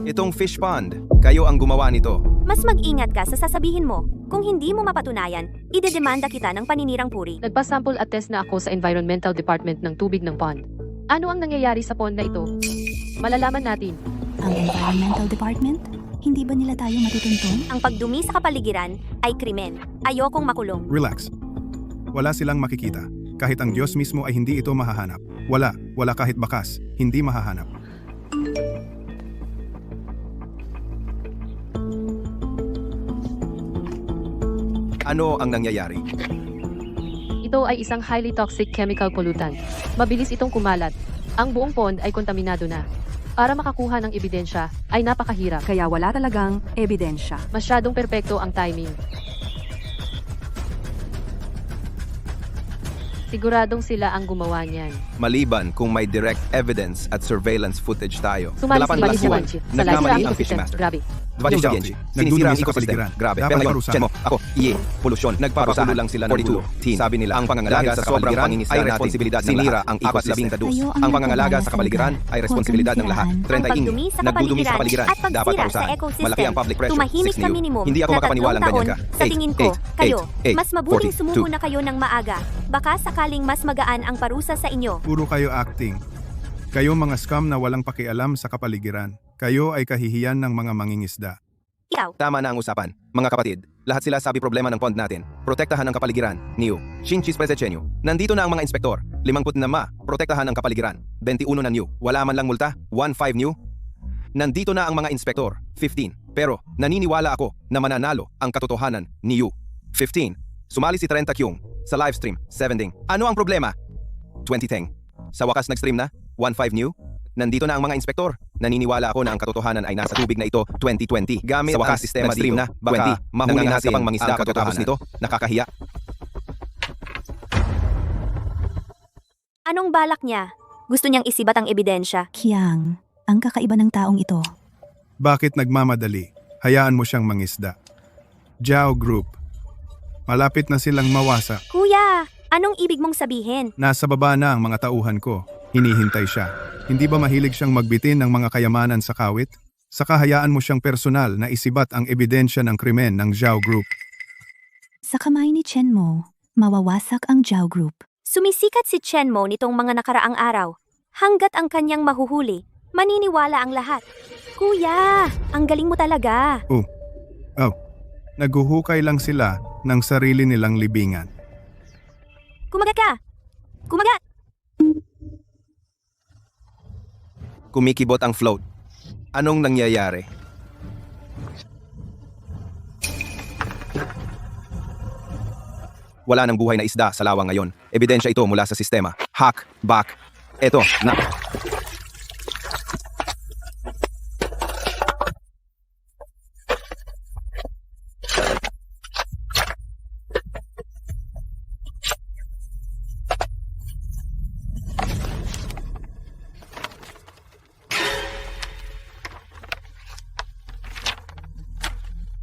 Itong fish pond, kayo ang gumawa nito. Mas mag-ingat ka sa sasabihin mo. Kung hindi mo mapatunayan, idedemanda kita ng paninirang puri. Nagpa-sample at test na ako sa Environmental Department ng tubig ng pond. Ano ang nangyayari sa pond na ito? Malalaman natin. Ang Environmental Department? Hindi ba nila tayo matutuntun? Ang pagdumi sa kapaligiran ay krimen. Ayokong makulong. Relax. Wala silang makikita. Kahit ang Diyos mismo ay hindi ito mahahanap. Wala kahit bakas, hindi mahahanap. Ano ang nangyayari? Ito ay isang highly toxic chemical pollutant. Mabilis itong kumalat. Ang buong pond ay kontaminado na. Para makakuha ng ebidensya ay napakahirap. Kaya wala talagang ebidensya. Masyadong perpekto ang timing. Siguradong sila ang gumawa niyan. Maliban kung may direct evidence at surveillance footage tayo. Sumali si Bali Dalapan Sa nagkamali live ang fishing ecosystem. master. Grabe. Sinisira ang ecosystem. Grabe. Dapat Pero ngayon, parusahan. Chen mo, ako, polusyon. Nagpapagulo lang sila ng gulo. Sabi nila, ang pangangalaga sa kapaligiran ay responsibilidad ng lahat. Ang ecosystem. Ang pangangalaga sa kapaligiran ay responsibilidad ng lahat. Ang 30 pagdumi sa nagdudumi sa kapaligiran. kapaligiran at Dapat pagsira sa parusahan. ecosystem. Malaki ang public pressure. Tumahimik 6 ka new. minimum Hindi ako na makapaniwalang 3 ganyan taon. ka. Sa tingin ko, kayo, mas mabuting 40, sumuko na kayo ng maaga. Baka sakaling mas magaan ang parusa sa inyo. Puro kayo acting. Kayo mga scam na walang pakialam sa kapaligiran. Kayo ay kahihiyan ng mga mangingisda. Ikaw, Tama na ang usapan. Mga kapatid, lahat sila sabi problema ng pond natin. Protektahan ang kapaligiran. New. Shinchis Presechenyo. Nandito na ang mga inspektor. 50 na protektahan ang kapaligiran. 21 na new. Wala man lang multa. 15 new. Nandito na ang mga inspektor. 15. Pero, naniniwala ako na mananalo ang katotohanan ni Yu. 15. Sumali si 30 Kyung. Sa livestream. 7 ding. Ano ang problema? 20 teng. Sa wakas nag-stream na. 15 new. Nandito na ang mga inspektor. Naniniwala ako na ang katotohanan ay nasa tubig na ito 2020. Gamit sa wakas sistema stream na. Baka mahuli natin pang mangisda pagkatapos nito. Nakakahiya. anong balak niya? Gusto niyang isibat ang ebidensya. Kiang, ang kakaiba ng taong ito. Bakit nagmamadali? Hayaan mo siyang mangisda. Jiao Group. Malapit na silang mawasa. Kuya, anong ibig mong sabihin? Nasa baba na ang mga tauhan ko. Hinihintay siya. Hindi ba mahilig siyang magbitin ng mga kayamanan sa kawit? Saka hayaan mo siyang personal na isibat ang ebidensya ng krimen ng Jiao Group. Sa kamay ni Chen Mo, mawawasak ang Jiao Group. Sumisikat si Chen Mo nitong mga nakaraang araw. Hanggat ang kanyang mahuhuli, maniniwala ang lahat. Kuya, ang galing mo talaga. Naguhukay lang sila ng sarili nilang libingan. Kumagat ka! Kumagat! Kumikibot ang float. Anong nangyayari? Wala nang buhay na isda sa lawa ngayon. Ebidensya ito mula sa sistema. Hack, back. Eto, na.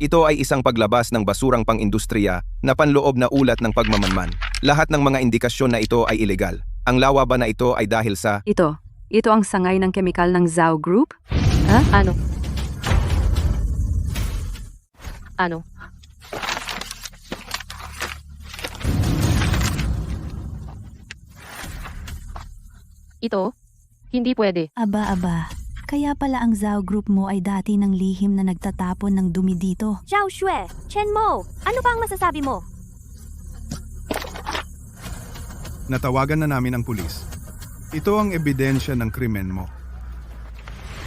Ito ay isang paglabas ng basurang pang-industriya na panloob na ulat ng pagmamanman. Lahat ng mga indikasyon na ito ay ilegal. Ang lawa ba na ito ay dahil sa... Ito ang sangay ng kemikal ng Zhao Group? Ano? Ano? Ito? Hindi pwede. Aba. Kaya pala ang Zhao Group mo ay dati ng lihim na nagtatapon ng dumi dito. Zhao Xue, Chen Mo, ano pa ang masasabi mo? Natawagan na namin ang pulis. Ito ang ebidensya ng krimen mo.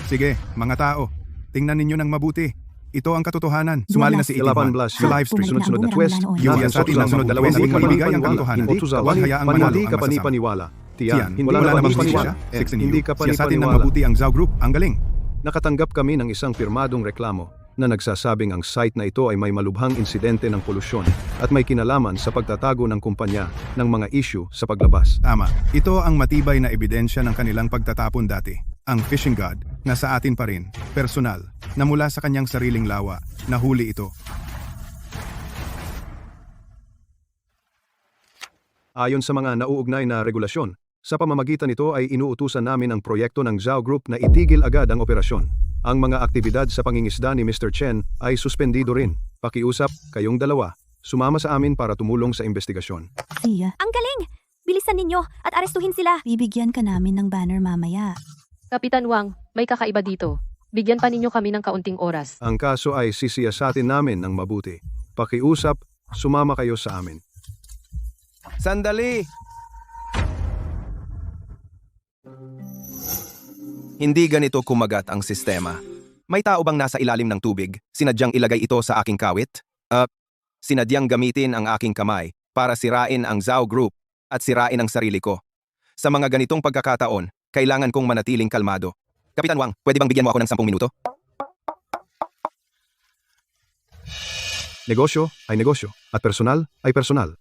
Sige, mga tao, tingnan ninyo ng mabuti. Ito ang katotohanan. Sumali na si Itiwan sa live stream. Sunod-sunod na twist. Yung sa atin ng sunod dalawang sabing magbigay ang katotohanan. Huwag hayaang manalo Hindi ang ka masasama. panipaniwala. Tiyan, Wala namang paniwala. paniwala. Hindi ka Siya sa atin ng panipaniwala. mabuti ang Zhao Group. Ang galing. Nakatanggap kami ng isang pirmadong reklamo na nagsasabing ang site na ito ay may malubhang insidente ng polusyon at may kinalaman sa pagtatago ng kumpanya ng mga issue sa paglabas. Tama. Ito ang matibay na ebidensya ng kanilang pagtatapon dati. Ang fishing god nasa atin pa rin, personal, na mula sa kanyang sariling lawa, nahuli ito. Ayon sa mga nauugnay na regulasyon, sa pamamagitan nito ay inuutusan namin ang proyekto ng Zhao Group na itigil agad ang operasyon. Ang mga aktibidad sa pangingisda ni Mr. Chen ay suspendido rin. Pakiusap, kayong dalawa, sumama sa amin para tumulong sa investigasyon. Siya, Ang galing! Bilisan ninyo at arestuhin sila. bibigyan ka namin ng banner mamaya. Kapitan Wang, may kakaiba dito. Bigyan pa ninyo kami ng kaunting oras. Ang kaso ay sisiyasatin namin ng mabuti. Pakiusap, sumama kayo sa amin. Sandali! Hindi ganito kumagat ang sistema. May tao bang nasa ilalim ng tubig, sinadyang ilagay ito sa aking kawit? Sinadyang gamitin ang aking kamay para sirain ang Zhao Group at sirain ang sarili ko. Sa mga ganitong pagkakataon, kailangan kong manatiling kalmado. Kapitan Wang, pwede bang bigyan mo ako ng 10 minuto? Negosyo ay negosyo, at personal ay personal.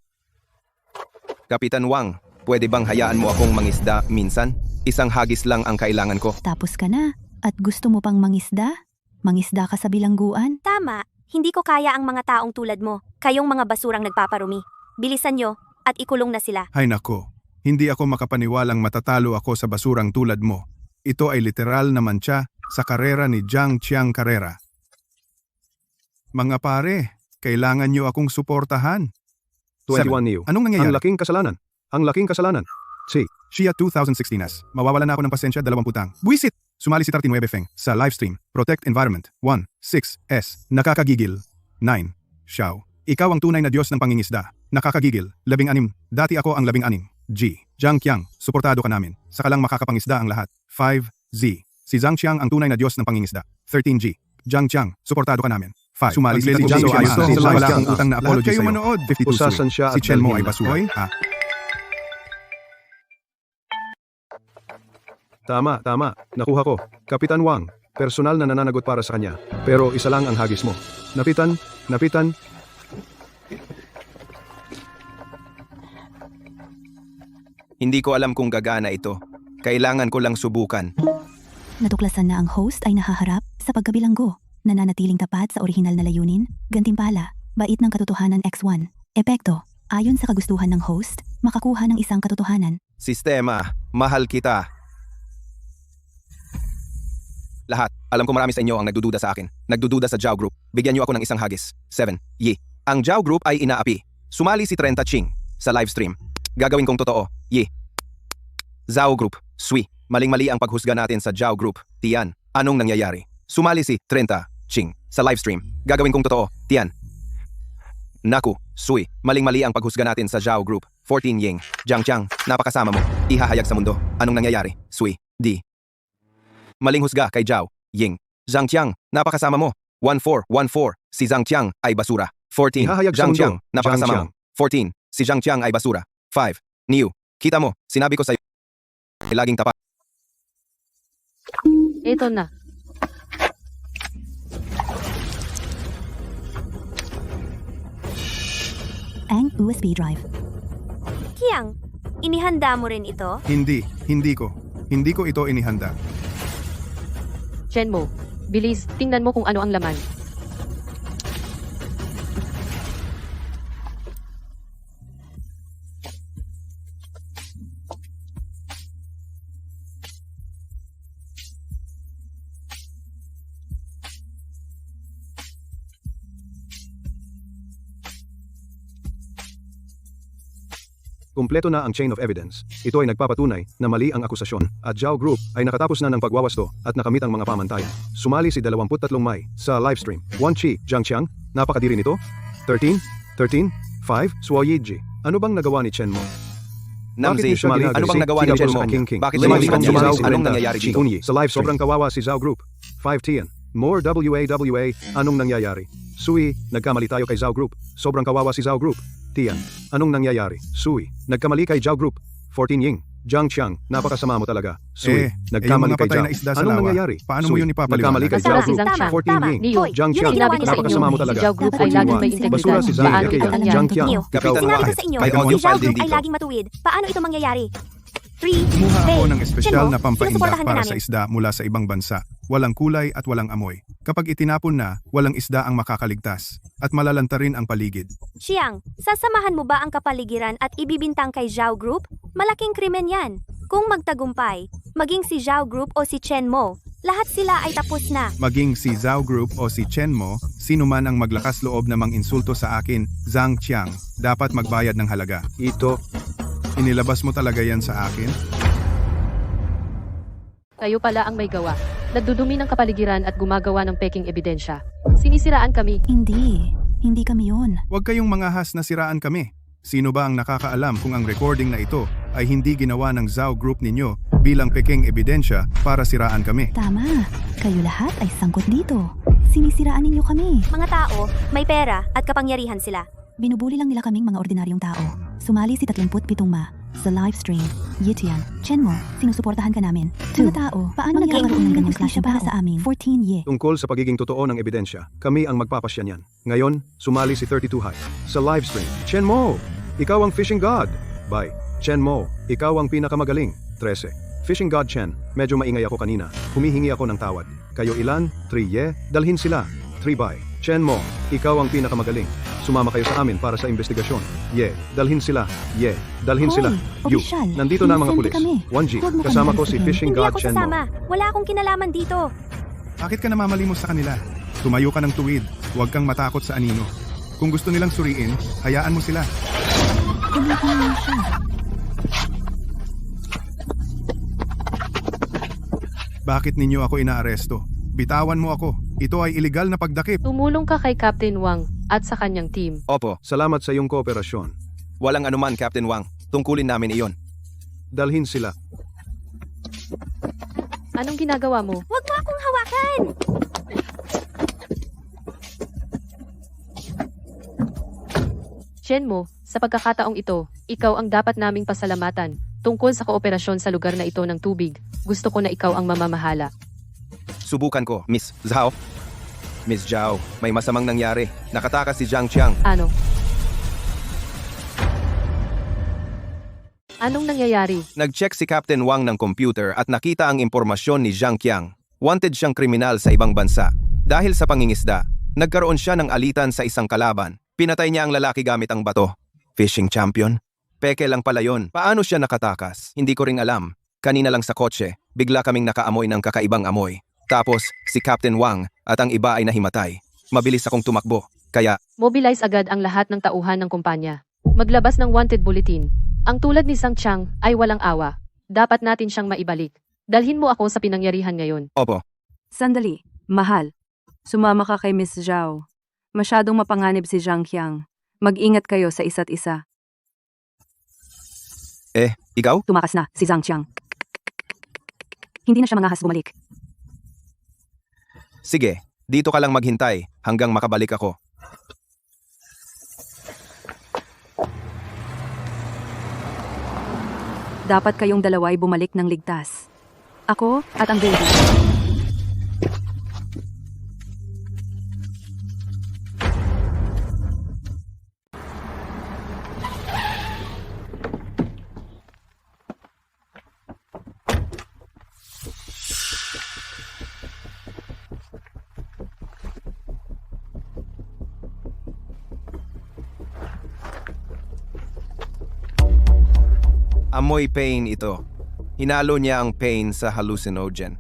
Kapitan Wang, pwede bang hayaan mo akong mangisda minsan? Isang hagis lang ang kailangan ko. Tapos ka na, at gusto mo pang mangisda? Mangisda ka sa bilangguan? Tama, hindi ko kaya ang mga taong tulad mo. Kayong mga basurang nagpaparumi. Bilisan nyo at ikulong na sila. Hay nako, hindi ako makapaniwalang matatalo ako sa basurang tulad mo. Ito ay literal na mantsa sa karera ni Jiang Qiang Carrera. Mga pare, kailangan nyo akong suportahan. 21 Neo. Anong nangyayari? Ang laking kasalanan. Ang laking kasalanan. Si. Shia 2016s. Mawawala na ako ng pasensya 20 putang. Buisit! Sumali si 39 Feng sa livestream. Protect Environment. 1. 6S. Nakakagigil. 9. Xiao. Ikaw ang tunay na Diyos ng pangingisda. Nakakagigil. 16. Dati ako ang 16. G. Jiang Qiang. Suportado ka namin. Saka lang makakapangisda ang lahat. 5. Z. Si Zhang Qiang ang tunay na Diyos ng pangingisda. 13G. Jiang Qiang. Suportado ka namin. 5. Sumali si Paglilito Jiang sa Qiang. ayos. Wala Jiang akong utang na Qiang. apology Lahat kayo sa'yo. manood. 52 Usasan siya Si at Chen mo dalhin ay basura. na. Tama. Nakuha ko. Kapitan Wang, personal na nananagot para sa kanya. Pero isa lang ang hagis mo. Napitan. Hindi ko alam kung gagana ito. Kailangan ko lang subukan. Natuklasan na ang host ay nahaharap sa pagkabilanggo, nananatiling tapat sa orihinal na layunin, gantimpala, bait ng katotohanan X1. Epekto, ayon sa kagustuhan ng host, makakuha ng isang katotohanan. Sistema, mahal kita. Lahat, alam ko marami sa inyo ang nagdududa sa akin. Nagdududa sa Zhao Group. Bigyan niyo ako ng isang hagis. 7. Yi. Ang Zhao Group ay inaapi. Sumali si 30 Ching sa livestream. Gagawin kong totoo. Yi. Zhao Group. Sui. Maling-mali ang paghusga natin sa Zhao Group. Tian. Anong nangyayari? Sumali si 30 Ching sa livestream. Gagawin kong totoo. Tian. Naku. Sui. Maling-mali ang paghusga natin sa Zhao Group. 14 Ying. Jiang Qiang. Napakasama mo. Ihahayag sa mundo. Anong nangyayari? Sui. D. Maling husga kay Zhao Ying. Zhang Qiang, napakasama mo. 1414. Si Zhang Qiang ay basura. 14. Ihahayag sa Zhang mundo. Qiang, napakasama Zhang mo. 14. Si Zhang Qiang ay basura. 5. Niu, kita mo, sinabi ko sa iyo. Laging tapat. Eto na. Ang USB drive. Qiang, inihanda mo rin ito? Hindi ko ito inihanda. Chen mo. Bilis, tingnan mo kung ano ang laman. Kumpleto na ang chain of evidence. Ito ay nagpapatunay na mali ang akusasyon at Zhao Group ay nakatapos na ng pagwawasto at nakamit ang mga pamantayan. Sumali si 23 May sa livestream. 1 Chi, Jiang Qiang, napakadiri nito. 13, 5, Suo Yiji. Ano bang nagawa ni Chen Mo? Namzi, niyo siya ginagawa? ano bang nagawa ni Tingnan Chen mo Mo? sa King King. Bakit Sumali sumali si ka niya? Zhao Anong Group. nangyayari dito? Unyi, sa livestream. Sobrang kawawa si Zhao Group. 5 Tian. More WAWA. Anong nangyayari? Sui, nagkamali tayo kay Zhao Group. Sobrang kawawa si Zhao Group. Tian. Anong nangyayari? Sui, nagkamali kay Zhao Group. 14 Ying. Jiang Qiang, napakasama mo talaga. Sui, nagkamali yung mga kay patay Zhao. na isda sa Anong lawa, nangyayari? paano mo Sui, yun ipapaliwanag? nagkamali kay Kasama Zhao si Group. Zhang Qiang. 14 Ying. Niyo, Jiang yun Qiang, ang ginawa niya sa napakasama mo inyo. talaga. Si Zhao Group ay Dapat laging may yun. integridad. Basura si Zhang Paano Qiang. ito nangyari? Jiang Qiang. Niyo, Kapitan sinabi Wang, ko sa inyo, may si audio Zhao file din Group ay dito. laging matuwid. Paano ito mangyayari? 3. Kumuha ako ng espesyal Chen mo, na pampainda sinusuportahan ka para namin. sa isda mula sa ibang bansa. walang kulay at walang amoy. Kapag itinapon na, walang isda ang makakaligtas. At malalanta rin ang paligid. Chiang, sasamahan mo ba ang kapaligiran at ibibintang kay Zhao Group? Malaking krimen yan. Kung magtagumpay, maging si Zhao Group o si Chen Mo, lahat sila ay tapos na. Maging si Zhao Group o si Chen Mo, sino man ang maglakas loob na mang-insulto sa akin, Zhang Qiang, dapat magbayad ng halaga. Ito, Inilabas mo talaga yan sa akin? Kayo pala ang may gawa. Nagdudumi ng kapaligiran at gumagawa ng peking ebidensya. Sinisiraan kami. Hindi kami yun. Huwag kayong mangahas na siraan kami. Sino ba ang nakakaalam kung ang recording na ito ay hindi ginawa ng Zhao Group ninyo bilang peking ebidensya para siraan kami? Tama, kayo lahat ay sangkot dito. Sinisiraan ninyo kami. Mga tao, may pera at kapangyarihan sila. Binubuli lang nila kaming mga ordinaryong tao. Sumali si 37 ma sa live stream. Yitian, Chen Mo, sinusuportahan ka namin. Mga tao, paano nagkakaroon ng ganyang klase para sa amin? 14 ye. tungkol sa pagiging totoo ng ebidensya, kami ang magpapasya niyan. Ngayon, sumali si 32 High sa live stream. Chen Mo, ikaw ang fishing god. Bye. Chen Mo, ikaw ang pinakamagaling. 13. Fishing god Chen, medyo maingay ako kanina. Humihingi ako ng tawad. Kayo ilan? 3 ye? Dalhin sila. 3 bye. Chen Mo, ikaw ang pinakamagaling. Sumama kayo sa amin para sa investigasyon. Ye, dalhin sila. Ye, dalhin Hoy, sila. You, opisyal, nandito na ang mga inosente pulis. kami. 1G, Huwag mo kasama kami ko si balisahin. Fishing Hindi God ako Chen Mo. sasama. Wala akong kinalaman dito. Bakit ka namamalimos sa kanila? Tumayo ka ng tuwid. Huwag kang matakot sa anino. Kung gusto nilang suriin, hayaan mo sila. Tumulong naman siya. Bakit ninyo ako inaaresto? Bitawan mo ako. Ito ay iligal na pagdakip. Tumulong ka kay Captain Wang at sa kanyang team. Opo, Salamat sa iyong kooperasyon. walang anuman Captain Wang. Tungkulin namin iyon. Dalhin sila. Anong ginagawa mo? Huwag mo akong hawakan! Chen Mo, sa pagkakataong ito, ikaw ang dapat naming pasalamatan. Tungkol sa kooperasyon sa lugar na ito ng tubig, gusto ko na ikaw ang mamamahala. Subukan ko, Miss Zhao. Miss Zhao, may masamang nangyari. Nakatakas si Zhang Qiang. Ano? Anong nangyayari? Nag-check si Captain Wang ng computer at nakita ang impormasyon ni Zhang Qiang. Wanted siyang kriminal sa ibang bansa. Dahil sa pangingisda, nagkaroon siya ng alitan sa isang kalaban. Pinatay niya ang lalaki gamit ang bato. Fishing champion? Peke lang pala yon. Paano siya nakatakas? Hindi ko ring alam. Kanina lang sa kotse, bigla kaming nakaamoy ng kakaibang amoy. Tapos, si Captain Wang at ang iba ay nahimatay. Mabilis akong tumakbo. Kaya, Mobilize agad ang lahat ng tauhan ng kumpanya. Maglabas ng wanted bulletin. Ang tulad ni Sang Chang ay walang awa. Dapat natin siyang maibalik. Dalhin mo ako sa pinangyarihan ngayon. opo, Sandali, mahal. Sumama ka kay Miss Zhao. Masyadong mapanganib si Zhang Qiang. Mag-ingat kayo sa isa't isa. ikaw? Tumakas na si Zhang Qiang. Hindi na siya mangahas bumalik. Sige, dito ka lang maghintay hanggang makabalik ako. Dapat kayong dalawa ay bumalik ng ligtas. Ako at ang baby. Amoy pain ito. Hinalo niya ang pain sa hallucinogen.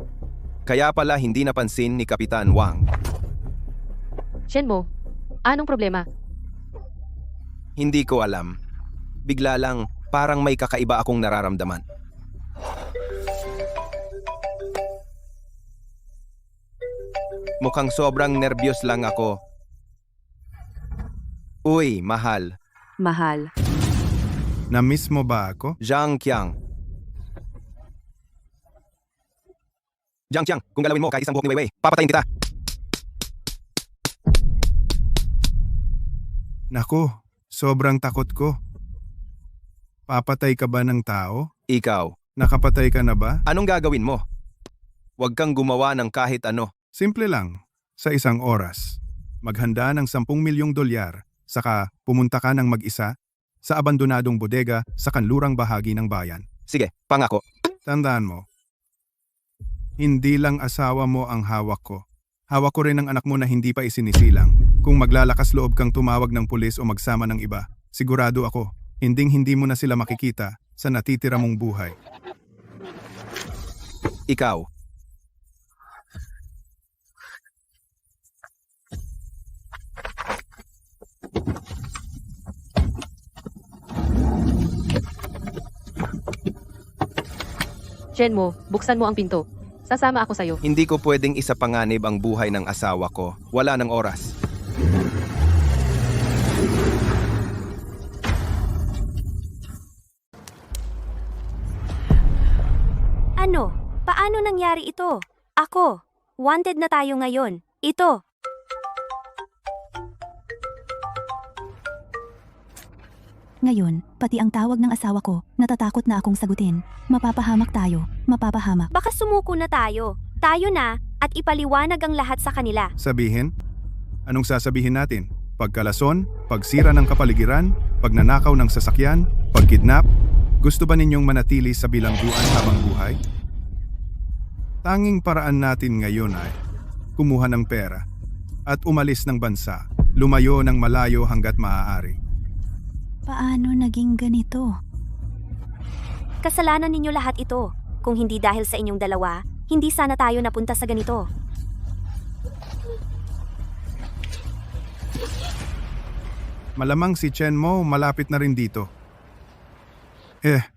Kaya pala hindi napansin ni Kapitan Wang. Chen Mo, anong problema? Hindi ko alam. Bigla lang, parang may kakaiba akong nararamdaman. Mukhang sobrang nervyos lang ako. Uy, mahal. Mahal. Na-miss mo ba ako? Zhang Qiang. Zhang Qiang, kung galawin mo kahit isang buhok ni Weiwei, papatayin kita. Naku, sobrang takot ko. Papatay ka ba ng tao? Ikaw, Nakapatay ka na ba? anong gagawin mo? Huwag kang gumawa ng kahit ano. Simple lang. Sa isang oras, maghanda ng 10 milyong dolyar, saka pumunta ka ng mag-isa sa abandonadong bodega sa kanlurang bahagi ng bayan. Sige, pangako. Tandaan mo, Hindi lang asawa mo ang hawak ko. Hawak ko rin ang anak mo na hindi pa isinisilang. Kung maglalakas loob kang tumawag ng pulis o magsama ng iba, sigurado ako, hindi mo na sila makikita sa natitira mong buhay. Ikaw. Chenmo, buksan mo ang pinto. Sasama ako sa'yo. Hindi ko pwedeng isapanganib ang buhay ng asawa ko. Wala ng oras. Ano? Paano nangyari ito? Ako. Wanted na tayo ngayon. Ito. Ngayon, pati ang tawag ng asawa ko, natatakot na akong sagutin. Mapapahamak tayo, mapapahamak. Baka sumuko na tayo. Tayo na at ipaliwanag ang lahat sa kanila. Sabihin? Anong sasabihin natin? Pagkalason, pagsira ng kapaligiran, pagnanakaw ng sasakyan, pagkidnap? Gusto ba ninyong manatili sa bilangguan habang buhay? Tanging paraan natin ngayon ay kumuha ng pera at umalis ng bansa, lumayo ng malayo hanggat maaari. Paano naging ganito? Kasalanan ninyo lahat ito. Kung hindi dahil sa inyong dalawa, hindi sana tayo napunta sa ganito. Malamang si Chen Mo malapit na rin dito.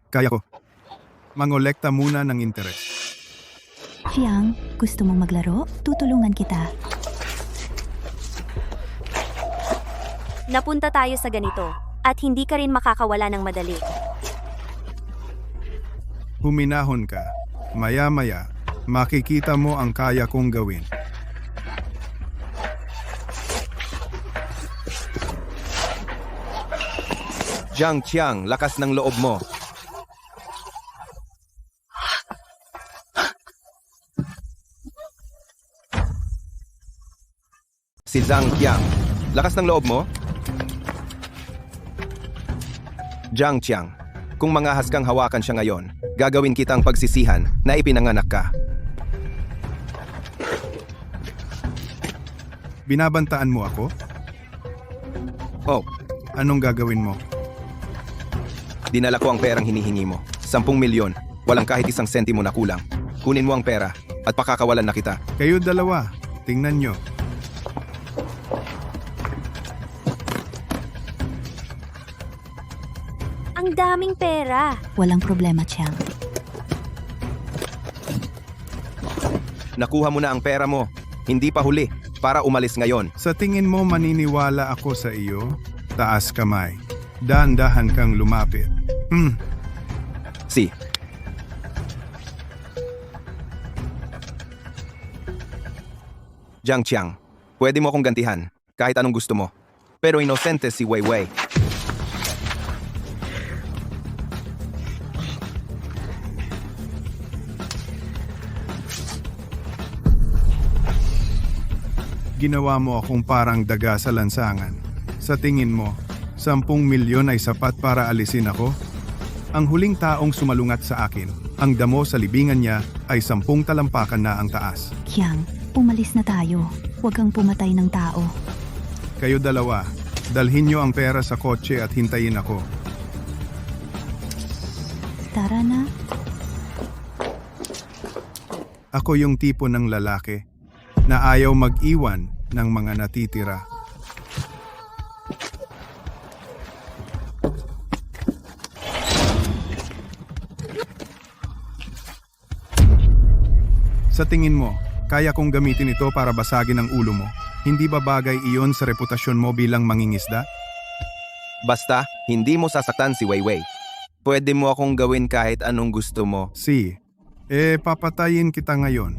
Kaya ko. Mangolekta muna ng interes. Chiang, gusto mong maglaro? Tutulungan kita. Napunta tayo sa ganito at hindi ka rin makakawala ng madali. Huminahon ka. Maya-maya, makikita mo ang kaya kong gawin. Jiang Qiang, lakas ng loob mo. Si Zhang Qiang, lakas ng loob mo? Jiang Qiang, kung mangahas kang hawakan siya ngayon, gagawin kitang pagsisihan na ipinanganak ka. Binabantaan mo ako? Oh, Anong gagawin mo? dinala ko ang perang hinihingi mo. 10 milyon, walang kahit isang sentimo na kulang. Kunin mo ang pera at pakakawalan na kita. Kayo dalawa, tingnan nyo. Ang daming pera. Walang problema, Chiang. Nakuha mo na ang pera mo. Hindi pa huli para umalis ngayon. Sa tingin mo maniniwala ako sa iyo? Taas kamay. Dahan-dahan kang lumapit. Si. Jiang Qiang, pwede mo akong gantihan kahit anong gusto mo. Pero inosente si Wei Wei. Ginawa mo akong parang daga sa lansangan. Sa tingin mo, 10 milyon ay sapat para alisin ako? Ang huling taong sumalungat sa akin, ang damo sa libingan niya ay 10 talampakan na ang taas. Chiang, umalis na tayo. Huwag kang pumatay ng tao. Kayo dalawa, dalhin niyo ang pera sa kotse at hintayin ako. Tara na. Ako yung tipo ng lalaki na ayaw mag-iwan ng mga natitira. Sa tingin mo, kaya kong gamitin ito para basagin ang ulo mo. Hindi ba bagay iyon sa reputasyon mo bilang mangingisda? Basta, hindi mo sasaktan si Wei Wei. Pwede mo akong gawin kahit anong gusto mo. Si, papatayin kita ngayon.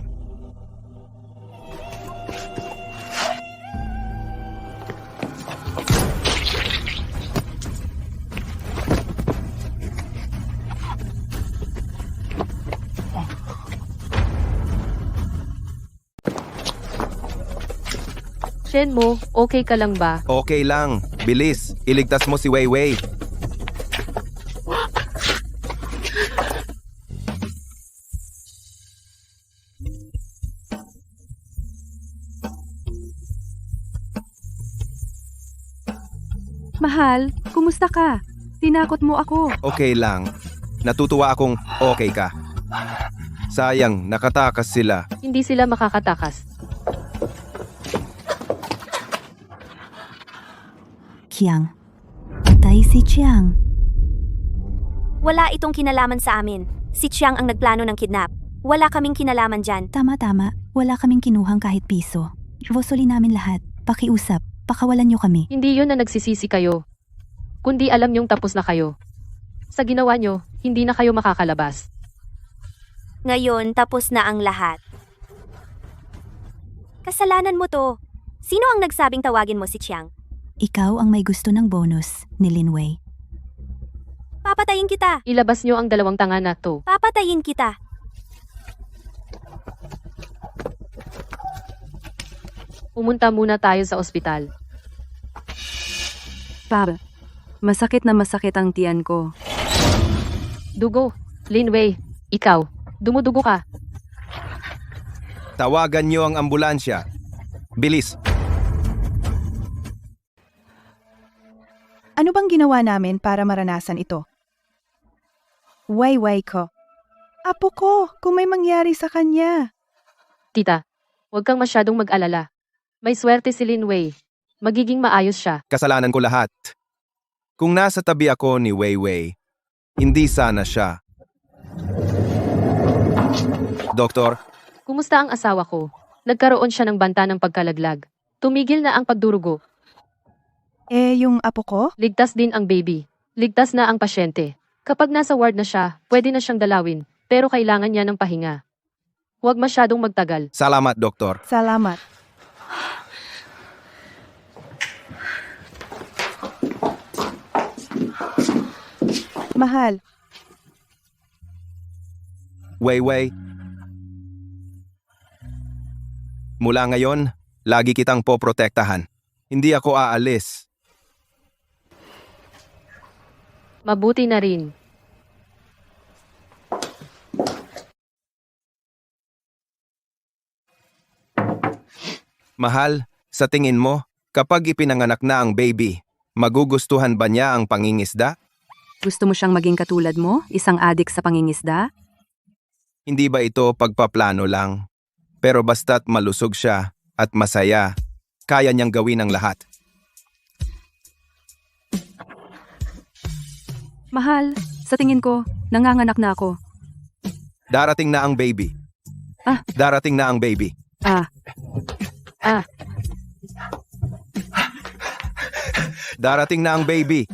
Chenmo, okay ka lang ba? Okay lang. Bilis. Iligtas mo si Wei Wei. Mahal, kumusta ka? Tinakot mo ako. Okay lang. Natutuwa akong okay ka. Sayang, nakatakas sila. Hindi sila makakatakas. Kiang. Patay si Chiang. Wala itong kinalaman sa amin. Si Chiang ang nagplano ng kidnap. Wala kaming kinalaman dyan. Tama-tama, wala kaming kinuhang kahit piso. Vosoli namin lahat. Pakiusap, pakawalan niyo kami. Hindi yun na nagsisisi kayo. Kundi alam niyong tapos na kayo. Sa ginawa niyo, hindi na kayo makakalabas. Ngayon, tapos na ang lahat. Kasalanan mo to. Sino ang nagsabing tawagin mo si Chiang? Ikaw ang may gusto ng bonus ni Linwei. Papatayin kita. Ilabas niyo ang 2 tanga na to. Papatayin kita. Pumunta muna tayo sa ospital. Pab, masakit na masakit ang tiyan ko. Dugo. Linwei, ikaw. Dumudugo ka. Tawagan niyo ang ambulansya. Bilis. Ano bang ginawa namin para maranasan ito? Wayway ko. Apo ko, kung may mangyari sa kanya. Tita, huwag kang masyadong mag-alala. May swerte si Linwei. Magiging maayos siya. Kasalanan ko lahat. Kung nasa tabi ako ni Weiwei, hindi sana siya. Doktor, Kumusta ang asawa ko? Nagkaroon siya ng banta ng pagkalaglag. Tumigil na ang pagdurugo. Yung apo ko? Ligtas din ang baby. Ligtas na ang pasyente. Kapag nasa ward na siya, pwede na siyang dalawin. Pero kailangan niya ng pahinga. Huwag masyadong magtagal. salamat doktor. Salamat. Mahal, Weiwei. Mula ngayon, lagi kitang poprotektahan. Hindi ako aalis. Mabuti na rin. Mahal, sa tingin mo, kapag ipinanganak na ang baby, magugustuhan ba niya ang pangingisda? Gusto mo siyang maging katulad mo? Isang adik sa pangingisda? Hindi ba ito pagpaplano lang? Pero basta't malusog siya at masaya, kaya niyang gawin ang lahat. Mahal, sa tingin ko, nanganganak na ako. Darating na ang baby. Darating na ang baby. Darating na ang baby.